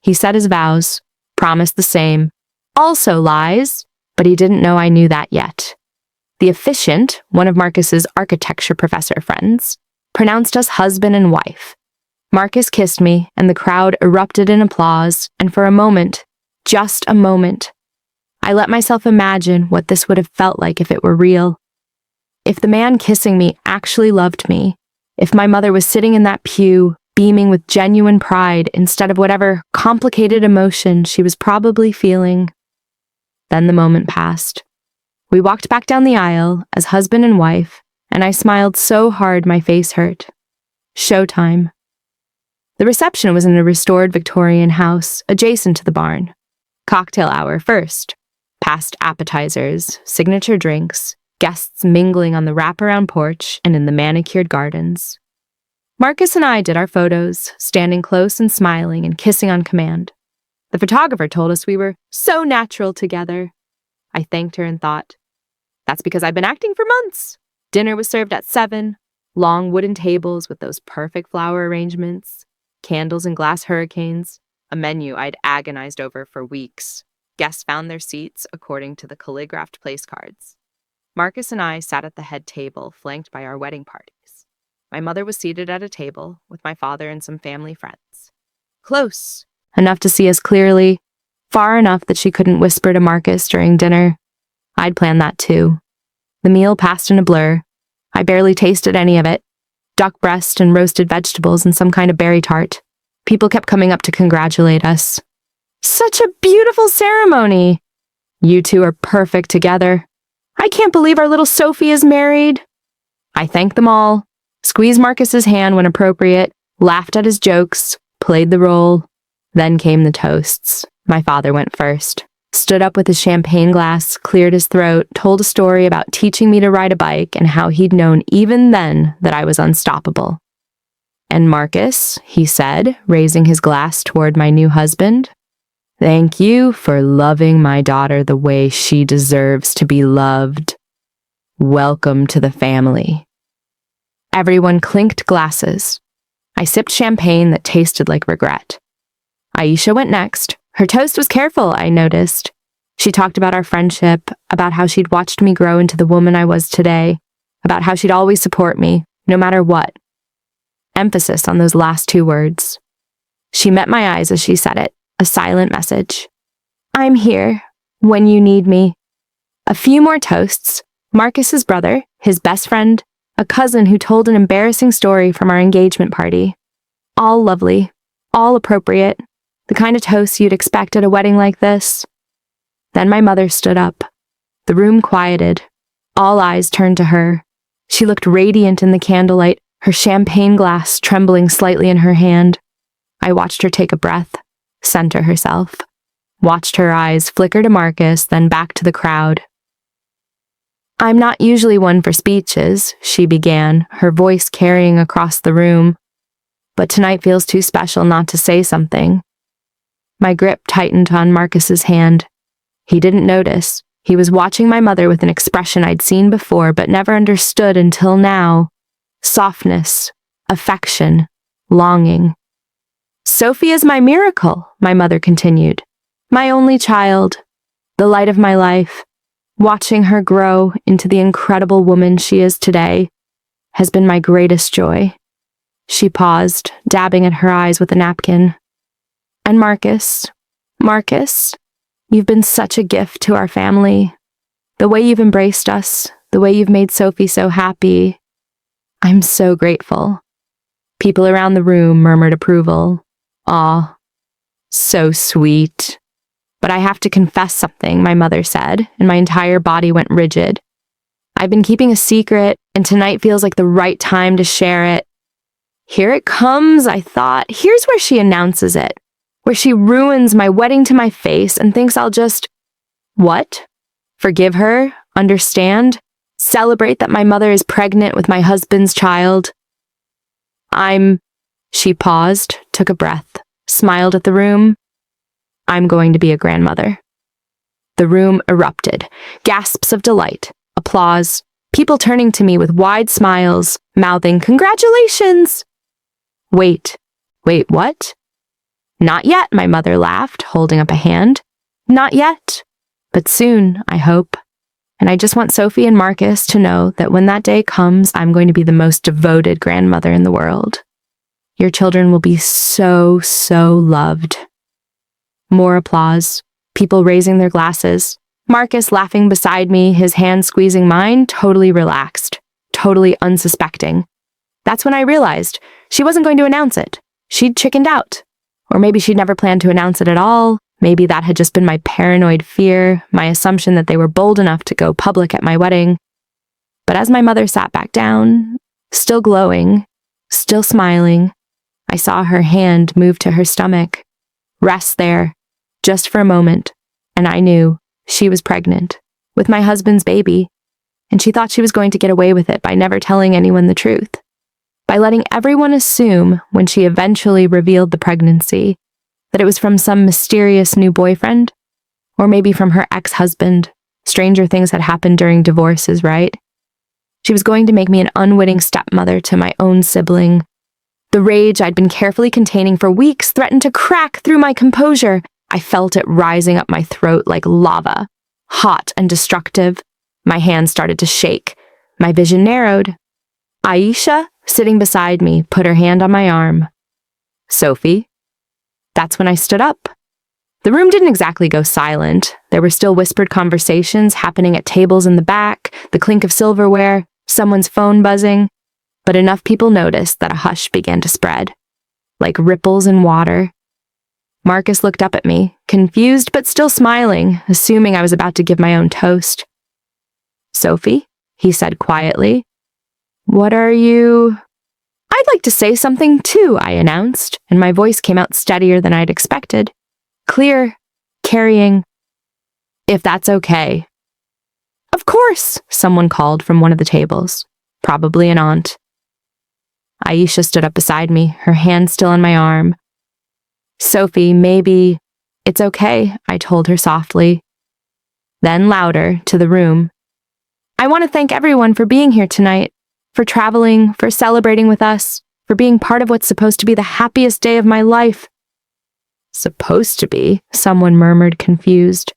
He said his vows, promised the same. Also lies, but he didn't know I knew that yet. The officiant, one of Marcus's architecture professor friends, pronounced us husband and wife. Marcus kissed me, and the crowd erupted in applause, and for a moment, just a moment, I let myself imagine what this would have felt like if it were real. If the man kissing me actually loved me, if my mother was sitting in that pew, beaming with genuine pride instead of whatever complicated emotion she was probably feeling. Then the moment passed. We walked back down the aisle as husband and wife, and I smiled so hard my face hurt. Showtime. The reception was in a restored Victorian house adjacent to the barn. Cocktail hour first. Past appetizers, signature drinks, guests mingling on the wraparound porch and in the manicured gardens. Marcus and I did our photos, standing close and smiling and kissing on command. The photographer told us we were so natural together. I thanked her and thought, that's because I've been acting for months. Dinner was served at 7, long wooden tables with those perfect flower arrangements, candles and glass hurricanes, a menu I'd agonized over for weeks. Guests found their seats according to the calligraphed place cards. Marcus and I sat at the head table, flanked by our wedding parties. My mother was seated at a table with my father and some family friends. Close, enough to see us clearly, far enough that she couldn't whisper to Marcus during dinner. I'd planned that too. The meal passed in a blur. I barely tasted any of it. Duck breast and roasted vegetables and some kind of berry tart. People kept coming up to congratulate us. Such a beautiful ceremony! You two are perfect together. I can't believe our little Sophie is married. I thanked them all, squeezed Marcus's hand when appropriate, laughed at his jokes, played the role. Then came the toasts. My father went first. Stood up with his champagne glass, cleared his throat, told a story about teaching me to ride a bike and how he'd known even then that I was unstoppable. And Marcus, he said, raising his glass toward my new husband, thank you for loving my daughter the way she deserves to be loved. Welcome to the family. Everyone clinked glasses. I sipped champagne that tasted like regret. Aisha went next. Her toast was careful, I noticed. She talked about our friendship, about how she'd watched me grow into the woman I was today, about how she'd always support me, no matter what. Emphasis on those last two words. She met my eyes as she said it, a silent message. I'm here, when you need me. A few more toasts. Marcus's brother, his best friend, a cousin who told an embarrassing story from our engagement party. All lovely, all appropriate. The kind of toast you'd expect at a wedding like this. Then my mother stood up. The room quieted. All eyes turned to her. She looked radiant in the candlelight, her champagne glass trembling slightly in her hand. I watched her take a breath, center herself. Watched her eyes flicker to Marcus, then back to the crowd. I'm not usually one for speeches, she began, her voice carrying across the room. But tonight feels too special not to say something. My grip tightened on Marcus's hand. He didn't notice. He was watching my mother with an expression I'd seen before but never understood until now. Softness, affection, longing. Sophie is my miracle, my mother continued. My only child, the light of my life. Watching her grow into the incredible woman she is today has been my greatest joy. She paused, dabbing at her eyes with a napkin. And Marcus, you've been such a gift to our family. The way you've embraced us, the way you've made Sophie so happy. I'm so grateful. People around the room murmured approval. Aw, so sweet. But I have to confess something, my mother said, and my entire body went rigid. I've been keeping a secret, and tonight feels like the right time to share it. Here it comes, I thought. Here's where she announces it. Where she ruins my wedding to my face and thinks I'll just, what? Forgive her? Understand? Celebrate that my mother is pregnant with my husband's child? She paused, took a breath, smiled at the room. I'm going to be a grandmother. The room erupted. Gasps of delight, applause, people turning to me with wide smiles, mouthing, congratulations! Wait, what? Not yet, my mother laughed, holding up a hand. Not yet, but soon, I hope. And I just want Sophie and Marcus to know that when that day comes, I'm going to be the most devoted grandmother in the world. Your children will be so, so loved. More applause, people raising their glasses. Marcus laughing beside me, his hand squeezing mine, totally relaxed, totally unsuspecting. That's when I realized she wasn't going to announce it. She'd chickened out. Or maybe she'd never planned to announce it at all. Maybe that had just been my paranoid fear, my assumption that they were bold enough to go public at my wedding. But as my mother sat back down, still glowing, still smiling, I saw her hand move to her stomach, rest there, just for a moment, and I knew she was pregnant, with my husband's baby, and she thought she was going to get away with it by never telling anyone the truth. By letting everyone assume, when she eventually revealed the pregnancy, that it was from some mysterious new boyfriend, or maybe from her ex-husband. Stranger things had happened during divorces, right? She was going to make me an unwitting stepmother to my own sibling. The rage I'd been carefully containing for weeks threatened to crack through my composure. I felt it rising up my throat like lava, hot and destructive. My hands started to shake. My vision narrowed. Aisha, sitting beside me, put her hand on my arm. Sophie. That's when I stood up. The room didn't exactly go silent. There were still whispered conversations happening at tables in the back, the clink of silverware, someone's phone buzzing, but enough people noticed that a hush began to spread, like ripples in water. Marcus looked up at me, confused but still smiling, assuming I was about to give my own toast. "Sophie," he said quietly. "What are you—" "I'd like to say something too," I announced, and my voice came out steadier than I'd expected. Clear, carrying. "If that's okay." "Of course," someone called from one of the tables. Probably an aunt. Aisha stood up beside me, her hand still on my arm. "Sophie, maybe—" "It's okay," I told her softly. Then louder, to the room. "I want to thank everyone for being here tonight, for traveling, for celebrating with us, for being part of what's supposed to be the happiest day of my life." "Supposed to be," someone murmured, confused.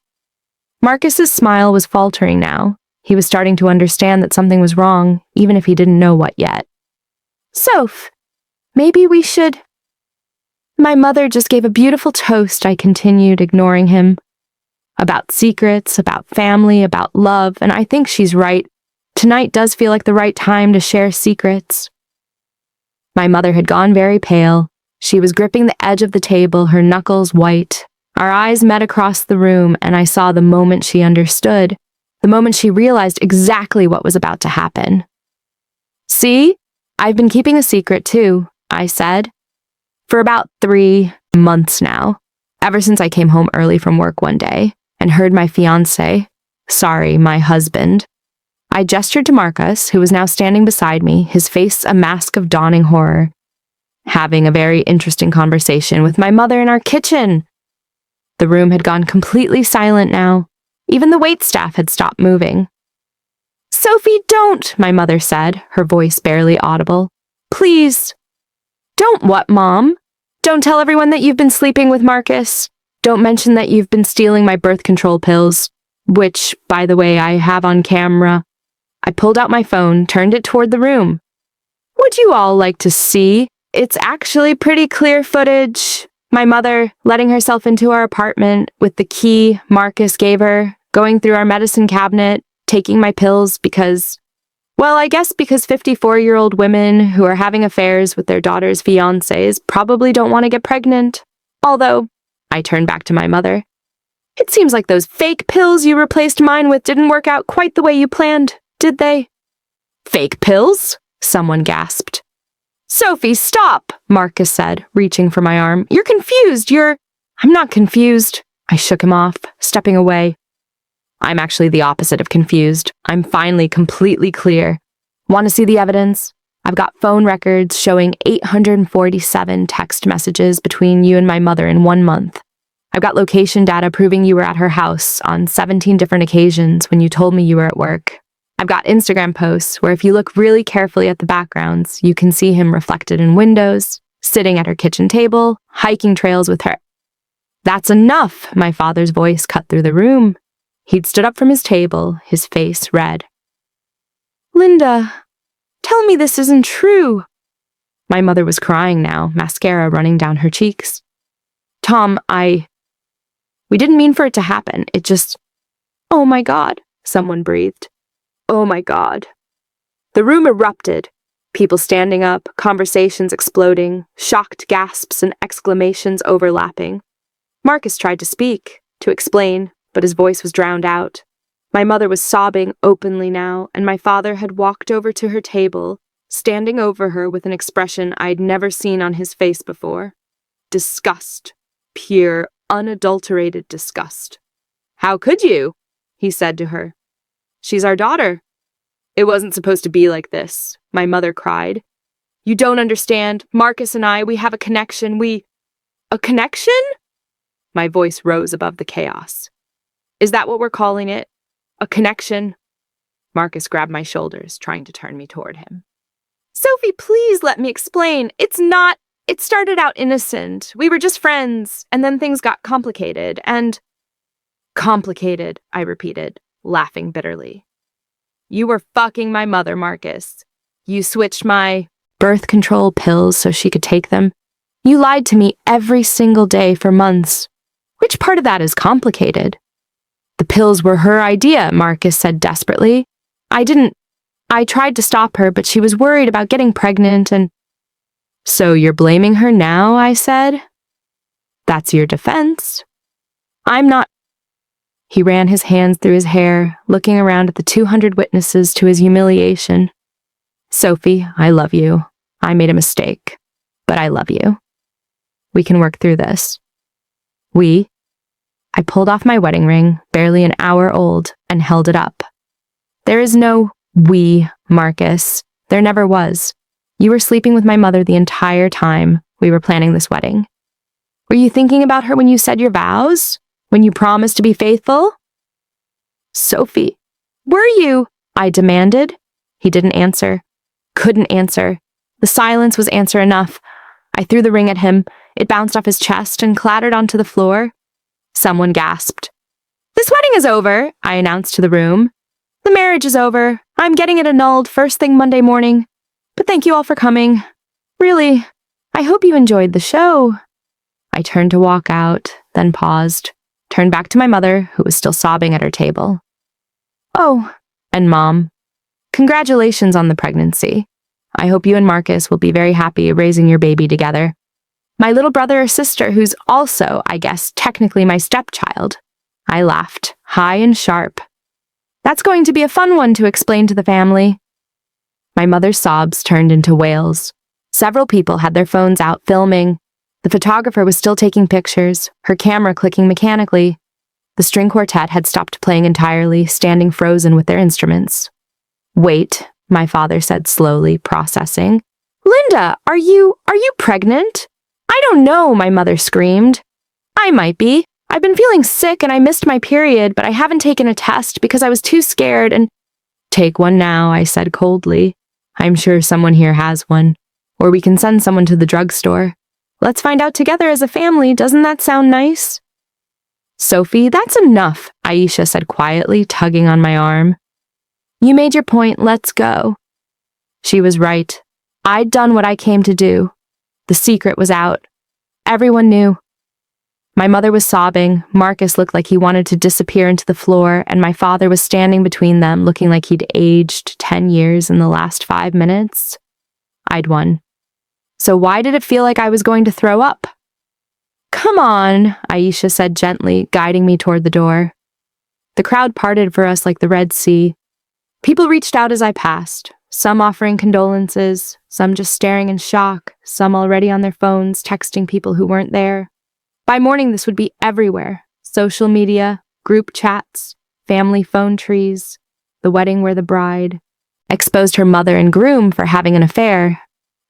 Marcus's smile was faltering now. He was starting to understand that something was wrong, even if he didn't know what yet. "Soph, maybe we should—" "My mother just gave a beautiful toast," I continued, ignoring him. "About secrets, about family, about love, and I think she's right. Tonight does feel like the right time to share secrets." My mother had gone very pale. She was gripping the edge of the table, her knuckles white. Our eyes met across the room, and I saw the moment she understood, the moment she realized exactly what was about to happen. "See, I've been keeping a secret too," I said. "For about 3 months now, ever since I came home early from work one day and heard my fiancé, sorry, my husband." I gestured to Marcus, who was now standing beside me, his face a mask of dawning horror. "Having a very interesting conversation with my mother in our kitchen." The room had gone completely silent now. Even the waitstaff had stopped moving. "Sophie, don't," my mother said, her voice barely audible. "Please." "Don't what, Mom? Don't tell everyone that you've been sleeping with Marcus. Don't mention that you've been stealing my birth control pills, which, by the way, I have on camera." I pulled out my phone, turned it toward the room. "Would you all like to see? It's actually pretty clear footage. My mother letting herself into our apartment with the key Marcus gave her, going through our medicine cabinet, taking my pills because, well, I guess because 54-year-old women who are having affairs with their daughter's fiancés probably don't want to get pregnant. Although," I turned back to my mother, "it seems like those fake pills you replaced mine with didn't work out quite the way you planned, did they?" "Fake pills?" someone gasped. "Sophie, stop," Marcus said, reaching for my arm. "You're confused, "I'm not confused." I shook him off, stepping away. "I'm actually the opposite of confused. I'm finally completely clear. Want to see the evidence? I've got phone records showing 847 text messages between you and my mother in 1 month. I've got location data proving you were at her house on 17 different occasions when you told me you were at work. I've got Instagram posts where if you look really carefully at the backgrounds, you can see him reflected in windows, sitting at her kitchen table, hiking trails with her." "That's enough," my father's voice cut through the room. He'd stood up from his table, his face red. "Linda, tell me this isn't true." My mother was crying now, mascara running down her cheeks. "Tom, we didn't mean for it to happen. It just—" "Oh my God," someone breathed. "Oh my God." The room erupted, people standing up, conversations exploding, shocked gasps and exclamations overlapping. Marcus tried to speak, to explain, but his voice was drowned out. My mother was sobbing openly now, and my father had walked over to her table, standing over her with an expression I'd never seen on his face before. Disgust. Pure, unadulterated disgust. "How could you?" he said to her. "She's our daughter." "It wasn't supposed to be like this," my mother cried. "You don't understand. Marcus and I, we have a connection. A connection?" My voice rose above the chaos. "Is that what we're calling it? A connection?" Marcus grabbed my shoulders, trying to turn me toward him. "Sophie, please let me explain. It started out innocent. We were just friends, and then things got complicated, and—" "Complicated," I repeated, laughing bitterly. "You were fucking my mother, Marcus. You switched my birth control pills so she could take them. You lied to me every single day for months. Which part of that is complicated? The pills were her idea, Marcus said desperately. I tried to stop her, but she was worried about getting pregnant and... So you're blaming her now, I said. That's your defense. I'm not... He ran his hands through his hair, looking around at the 200 witnesses to his humiliation. Sophie, I love you. I made a mistake, but I love you. We can work through this. I pulled off my wedding ring, barely an hour old, and held it up. There is no we, Marcus. There never was. You were sleeping with my mother the entire time we were planning this wedding. Were you thinking about her when you said your vows? When you promised to be faithful? Sophie, were you? I demanded. He didn't answer. Couldn't answer. The silence was answer enough. I threw the ring at him. It bounced off his chest and clattered onto the floor. Someone gasped. This wedding is over, I announced to the room. The marriage is over. I'm getting it annulled first thing Monday morning. But thank you all for coming. Really, I hope you enjoyed the show. I turned to walk out, then paused, turned back to my mother, who was still sobbing at her table. Oh, and Mom, congratulations on the pregnancy. I hope you and Marcus will be very happy raising your baby together. My little brother or sister, who's also, I guess, technically my stepchild. I laughed, high and sharp. That's going to be a fun one to explain to the family. My mother's sobs turned into wails. Several people had their phones out filming. The photographer was still taking pictures, her camera clicking mechanically. The string quartet had stopped playing entirely, standing frozen with their instruments. Wait, my father said slowly, processing. Linda, are you pregnant? I don't know, my mother screamed. I might be. I've been feeling sick and I missed my period, but I haven't taken a test because I was too scared and... Take one now, I said coldly. I'm sure someone here has one. Or we can send someone to the drugstore. Let's find out together as a family, doesn't that sound nice? Sophie, that's enough, Aisha said quietly, tugging on my arm. You made your point, let's go. She was right. I'd done what I came to do. The secret was out. Everyone knew. My mother was sobbing, Marcus looked like he wanted to disappear into the floor, and my father was standing between them, looking like he'd aged 10 years in the last 5 minutes. I'd won. So why did it feel like I was going to throw up? Come on, Aisha said gently, guiding me toward the door. The crowd parted for us like the Red Sea. People reached out as I passed, some offering condolences, some just staring in shock, some already on their phones texting people who weren't there. By morning, this would be everywhere. Social media, group chats, family phone trees, the wedding where the bride exposed her mother and groom for having an affair.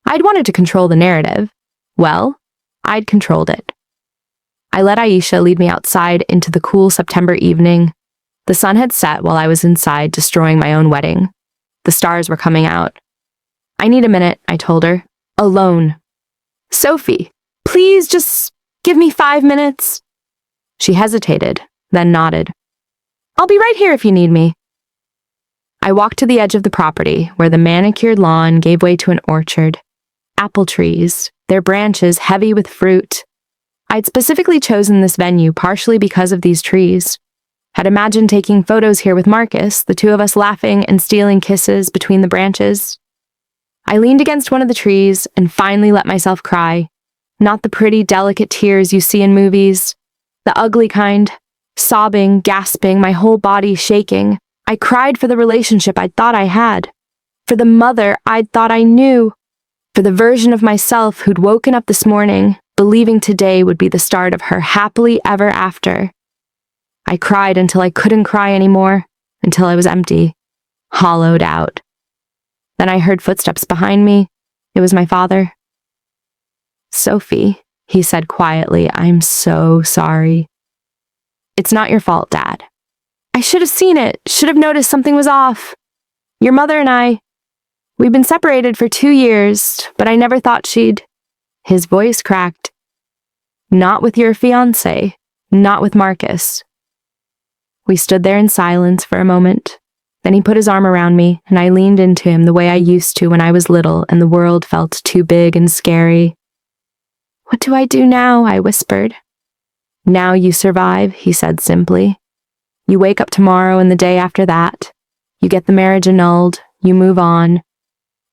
I'd wanted to control the narrative. Well, I'd controlled it. I let Aisha lead me outside into the cool September evening. The sun had set while I was inside destroying my own wedding. The stars were coming out. I need a minute, I told her. Alone. Sophie, please just give me 5 minutes. She hesitated, then nodded. I'll be right here if you need me. I walked to the edge of the property where the manicured lawn gave way to an orchard. Apple trees, their branches heavy with fruit. I'd specifically chosen this venue partially because of these trees. Had imagined taking photos here with Marcus, the two of us laughing and stealing kisses between the branches. I leaned against one of the trees and finally let myself cry. Not the pretty, delicate tears you see in movies. The ugly kind. Sobbing, gasping, my whole body shaking. I cried for the relationship I'd thought I had. For the mother I'd thought I knew. For the version of myself who'd woken up this morning, believing today would be the start of her happily ever after. I cried until I couldn't cry anymore, until I was empty, hollowed out. Then I heard footsteps behind me. It was my father. Sophie, he said quietly, I'm so sorry. It's not your fault, Dad. I should have seen it, should have noticed something was off. Your mother and we've been separated for 2 years, but I never thought she'd... His voice cracked. Not with your fiancé, not with Marcus. We stood there in silence for a moment. Then he put his arm around me, and I leaned into him the way I used to when I was little and the world felt too big and scary. What do I do now? I whispered. Now you survive, he said simply. You wake up tomorrow and the day after that. You get the marriage annulled, you move on.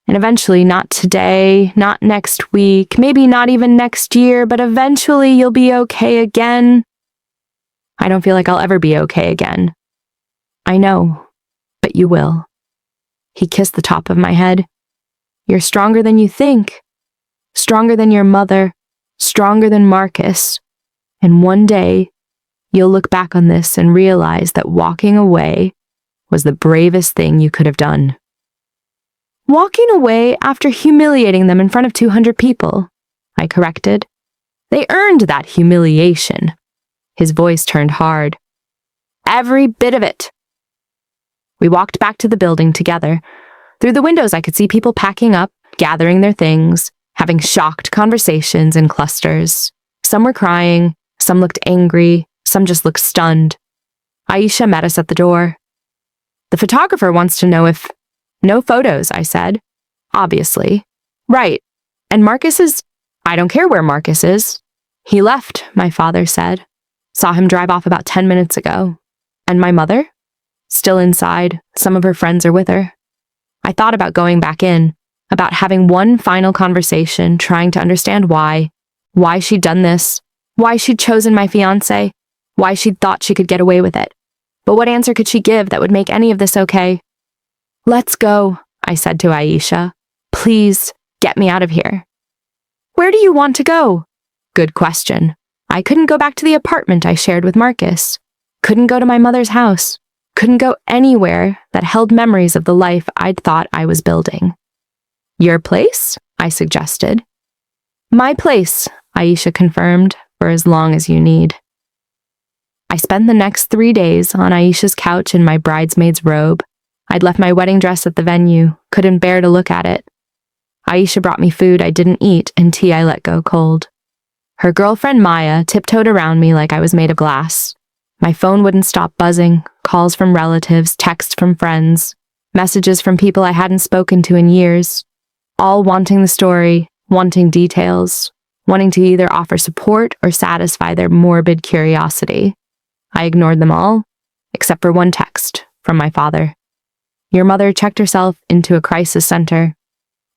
And eventually, not today, not next week, maybe not even next year, but eventually you'll be okay again. I don't feel like I'll ever be okay again. I know, but you will. He kissed the top of my head. You're stronger than you think. Stronger than your mother. Stronger than Marcus. And one day, you'll look back on this and realize that walking away was the bravest thing you could have done. Walking away after humiliating them in front of 200 people, I corrected. They earned that humiliation. His voice turned hard. Every bit of it. We walked back to the building together. Through the windows, I could see people packing up, gathering their things, having shocked conversations in clusters. Some were crying, some looked angry, some just looked stunned. Aisha met us at the door. The photographer wants to know if... No photos, I said. Obviously. Right. And Marcus is... I don't care where Marcus is. He left, my father said. Saw him drive off about 10 minutes ago. And my mother? Still inside. Some of her friends are with her. I thought about going back in, about having one final conversation, trying to understand why she'd done this, why she'd chosen my fiancé, why she'd thought she could get away with it. But what answer could she give that would make any of this okay? Let's go, I said to Aisha. Please, get me out of here. Where do you want to go? Good question. I couldn't go back to the apartment I shared with Marcus. Couldn't go to my mother's house. Couldn't go anywhere that held memories of the life I'd thought I was building. Your place? I suggested. My place, Aisha confirmed, for as long as you need. I spent the next 3 days on Aisha's couch in my bridesmaid's robe. I'd left my wedding dress at the venue, couldn't bear to look at it. Aisha brought me food I didn't eat and tea I let go cold. Her girlfriend Maya tiptoed around me like I was made of glass. My phone wouldn't stop buzzing, calls from relatives, texts from friends, messages from people I hadn't spoken to in years, all wanting the story, wanting details, wanting to either offer support or satisfy their morbid curiosity. I ignored them all, except for one text from my father. Your mother checked herself into a crisis center.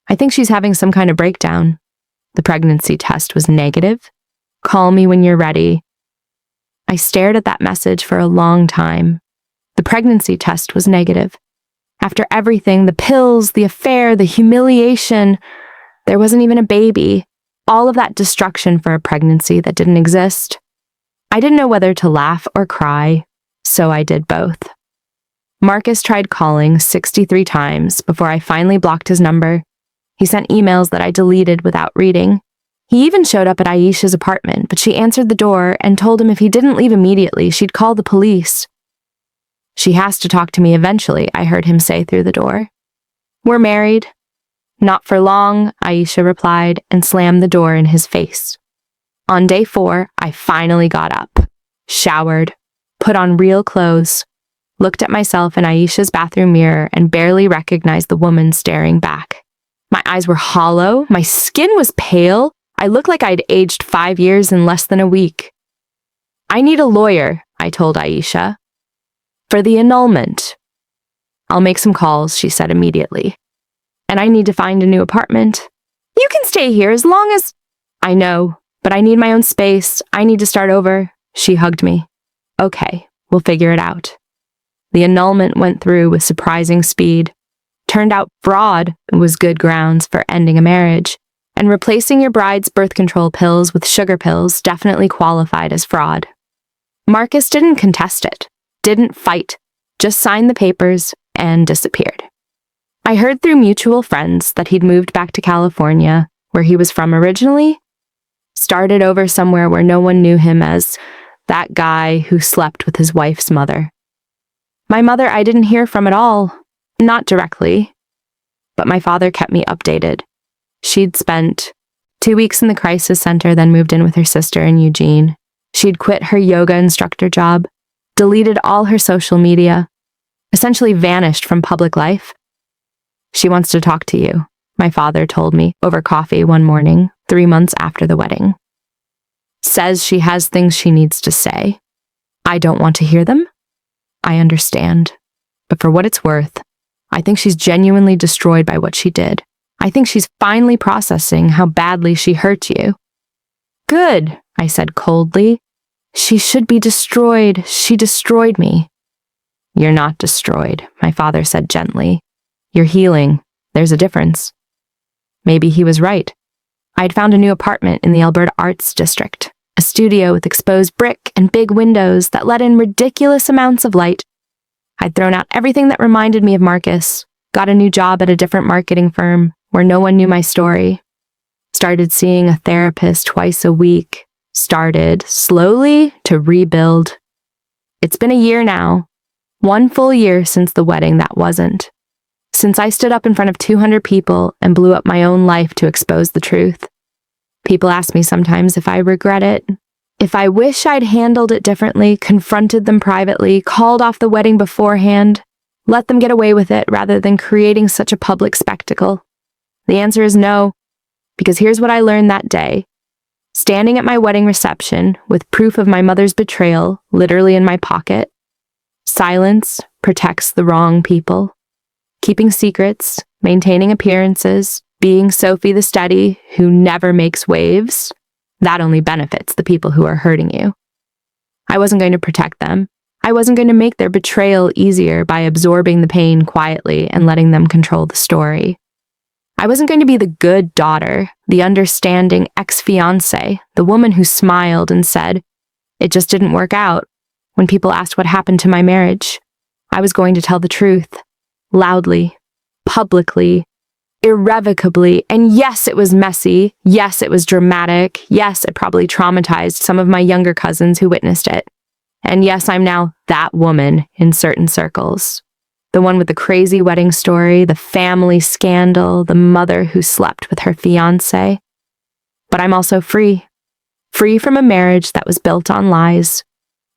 I think she's having some kind of breakdown. The pregnancy test was negative. Call me when you're ready. I stared at that message for a long time. The pregnancy test was negative. After everything, the pills, the affair, the humiliation, there wasn't even a baby. All of that destruction for a pregnancy that didn't exist. I didn't know whether to laugh or cry, so I did both. Marcus tried calling 63 times before I finally blocked his number. He sent emails that I deleted without reading. He even showed up at Aisha's apartment, but she answered the door and told him if he didn't leave immediately, she'd call the police. She has to talk to me eventually, I heard him say through the door. We're married. Not for long, Aisha replied and slammed the door in his face. On day 4, I finally got up, showered, put on real clothes, looked at myself in Aisha's bathroom mirror and barely recognized the woman staring back. My eyes were hollow, my skin was pale, I looked like I'd aged 5 years in less than a week. I need a lawyer, I told Aisha. For the annulment. I'll make some calls, she said immediately. And I need to find a new apartment. You can stay here as long as... I know, but I need my own space. I need to start over. She hugged me. Okay, we'll figure it out. The annulment went through with surprising speed. Turned out fraud was good grounds for ending a marriage, and replacing your bride's birth control pills with sugar pills definitely qualified as fraud. Marcus didn't contest it, didn't fight, just signed the papers and disappeared. I heard through mutual friends that he'd moved back to California, where he was from originally, started over somewhere where no one knew him as that guy who slept with his wife's mother. My mother I didn't hear from at all, not directly, but my father kept me updated. She'd spent 2 weeks in the crisis center, then moved in with her sister in Eugene. She'd quit her yoga instructor job, deleted all her social media, essentially vanished from public life. She wants to talk to you, my father told me over coffee one morning, 3 months after the wedding. says she has things she needs to say. I don't want to hear them. I understand. But for what it's worth, I think she's genuinely destroyed by what she did. I think she's finally processing how badly she hurt you. Good, I said coldly. She should be destroyed. She destroyed me. You're not destroyed, my father said gently. You're healing. There's a difference. Maybe he was right. I'd found a new apartment in the Alberta Arts District, a studio with exposed brick and big windows that let in ridiculous amounts of light. I'd thrown out everything that reminded me of Marcus, got a new job at a different marketing firm where no one knew my story, started seeing a therapist twice a week, started, slowly, to rebuild. It's been a year now, 1 full year since the wedding that wasn't. Since I stood up in front of 200 people and blew up my own life to expose the truth. People ask me sometimes if I regret it, if I wish I'd handled it differently, confronted them privately, called off the wedding beforehand, let them get away with it rather than creating such a public spectacle. The answer is no, because here's what I learned that day. Standing at my wedding reception with proof of my mother's betrayal literally in my pocket, silence protects the wrong people. Keeping secrets, maintaining appearances, being Sophie the steady who never makes waves, that only benefits the people who are hurting you. I wasn't going to protect them. I wasn't going to make their betrayal easier by absorbing the pain quietly and letting them control the story. I wasn't going to be the good daughter, the understanding ex-fiancé, the woman who smiled and said, "It just didn't work out," when people asked what happened to my marriage. I was going to tell the truth. Loudly, publicly, irrevocably, and yes, it was messy, yes, it was dramatic, yes, it probably traumatized some of my younger cousins who witnessed it, and yes, I'm now that woman in certain circles. The one with the crazy wedding story, the family scandal, the mother who slept with her fiancé. But I'm also free. Free from a marriage that was built on lies.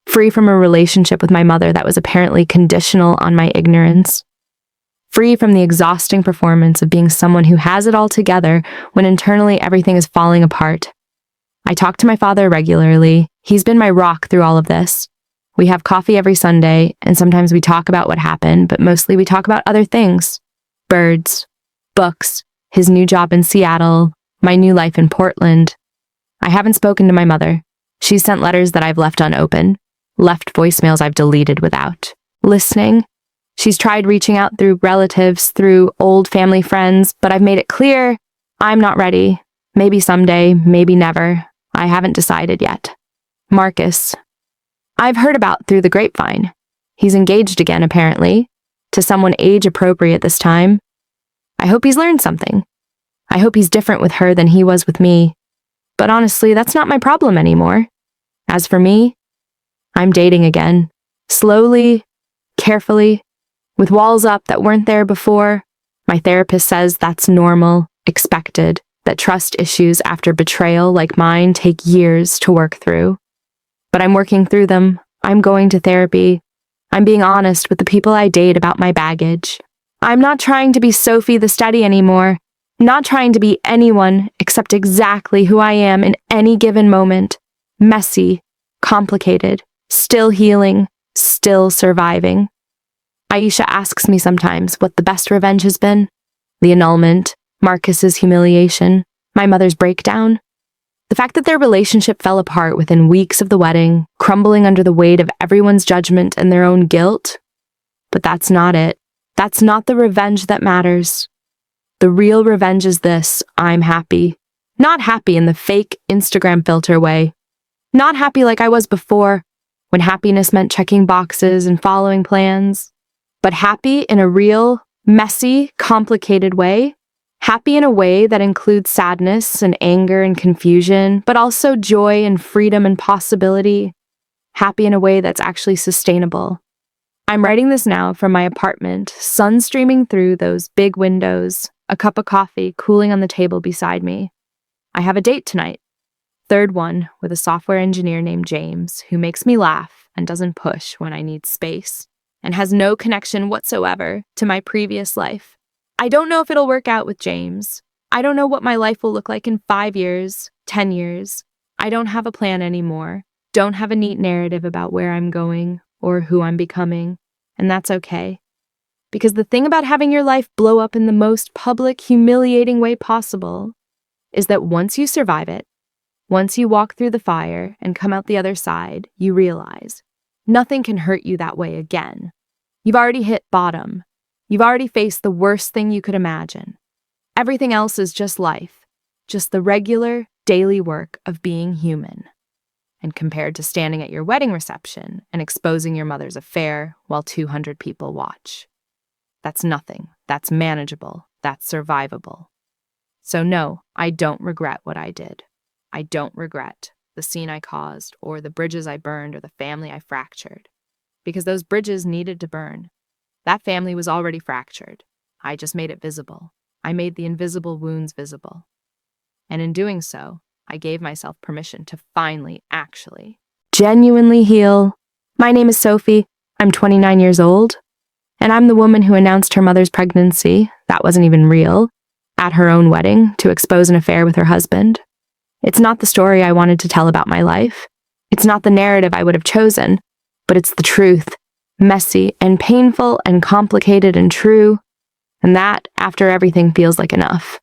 Free from a relationship with my mother that was apparently conditional on my ignorance. Free from the exhausting performance of being someone who has it all together when internally everything is falling apart. I talk to my father regularly. He's been my rock through all of this. We have coffee every Sunday, and sometimes we talk about what happened, but mostly we talk about other things. Birds, books, his new job in Seattle, my new life in Portland. I haven't spoken to my mother. She's sent letters that I've left unopened, left voicemails I've deleted without listening. She's tried reaching out through relatives, through old family friends, but I've made it clear I'm not ready. Maybe someday, maybe never. I haven't decided yet. Marcus. I've heard about through the grapevine. He's engaged again, apparently, to someone age-appropriate this time. I hope he's learned something. I hope he's different with her than he was with me. But honestly, that's not my problem anymore. As for me, I'm dating again. Slowly, carefully, with walls up that weren't there before. My therapist says that's normal, expected, that trust issues after betrayal like mine take years to work through. But I'm working through them. I'm going to therapy. I'm being honest with the people I date about my baggage. I'm not trying to be Sophie the steady anymore. Not trying to be anyone except exactly who I am in any given moment. Messy, complicated, still healing, still surviving. Aisha asks me sometimes what the best revenge has been. The annulment, Marcus's humiliation, my mother's breakdown. The fact that their relationship fell apart within weeks of the wedding, crumbling under the weight of everyone's judgment and their own guilt. But that's not it. That's not the revenge that matters. The real revenge is this: I'm happy. Not happy in the fake Instagram filter way. Not happy like I was before, when happiness meant checking boxes and following plans. But happy in a real, messy, complicated way. Happy in a way that includes sadness and anger and confusion, but also joy and freedom and possibility. Happy in a way that's actually sustainable. I'm writing this now from my apartment, sun streaming through those big windows, a cup of coffee cooling on the table beside me. I have a date tonight. Third one with a software engineer named James, who makes me laugh and doesn't push when I need space, and has no connection whatsoever to my previous life. I don't know if it'll work out with James. I don't know what my life will look like in 5 years, 10 years. I don't have a plan anymore, don't have a neat narrative about where I'm going or who I'm becoming, and that's okay. Because the thing about having your life blow up in the most public, humiliating way possible is that once you survive it, once you walk through the fire and come out the other side, you realize nothing can hurt you that way again. You've already hit bottom. You've already faced the worst thing you could imagine. Everything else is just life, just the regular, daily work of being human. And compared to standing at your wedding reception and exposing your mother's affair while 200 people watch. That's nothing. That's manageable. That's survivable. So no, I don't regret what I did. I don't regret the scene I caused or the bridges I burned or the family I fractured. Because those bridges needed to burn. That family was already fractured. I just made it visible. I made the invisible wounds visible. And in doing so, I gave myself permission to finally, actually, genuinely heal. My name is Sophie. I'm 29 years old. And I'm the woman who announced her mother's pregnancy, that wasn't even real, at her own wedding to expose an affair with her husband. It's not the story I wanted to tell about my life. It's not the narrative I would have chosen, but it's the truth, messy and painful and complicated and true. And that, after everything, feels like enough.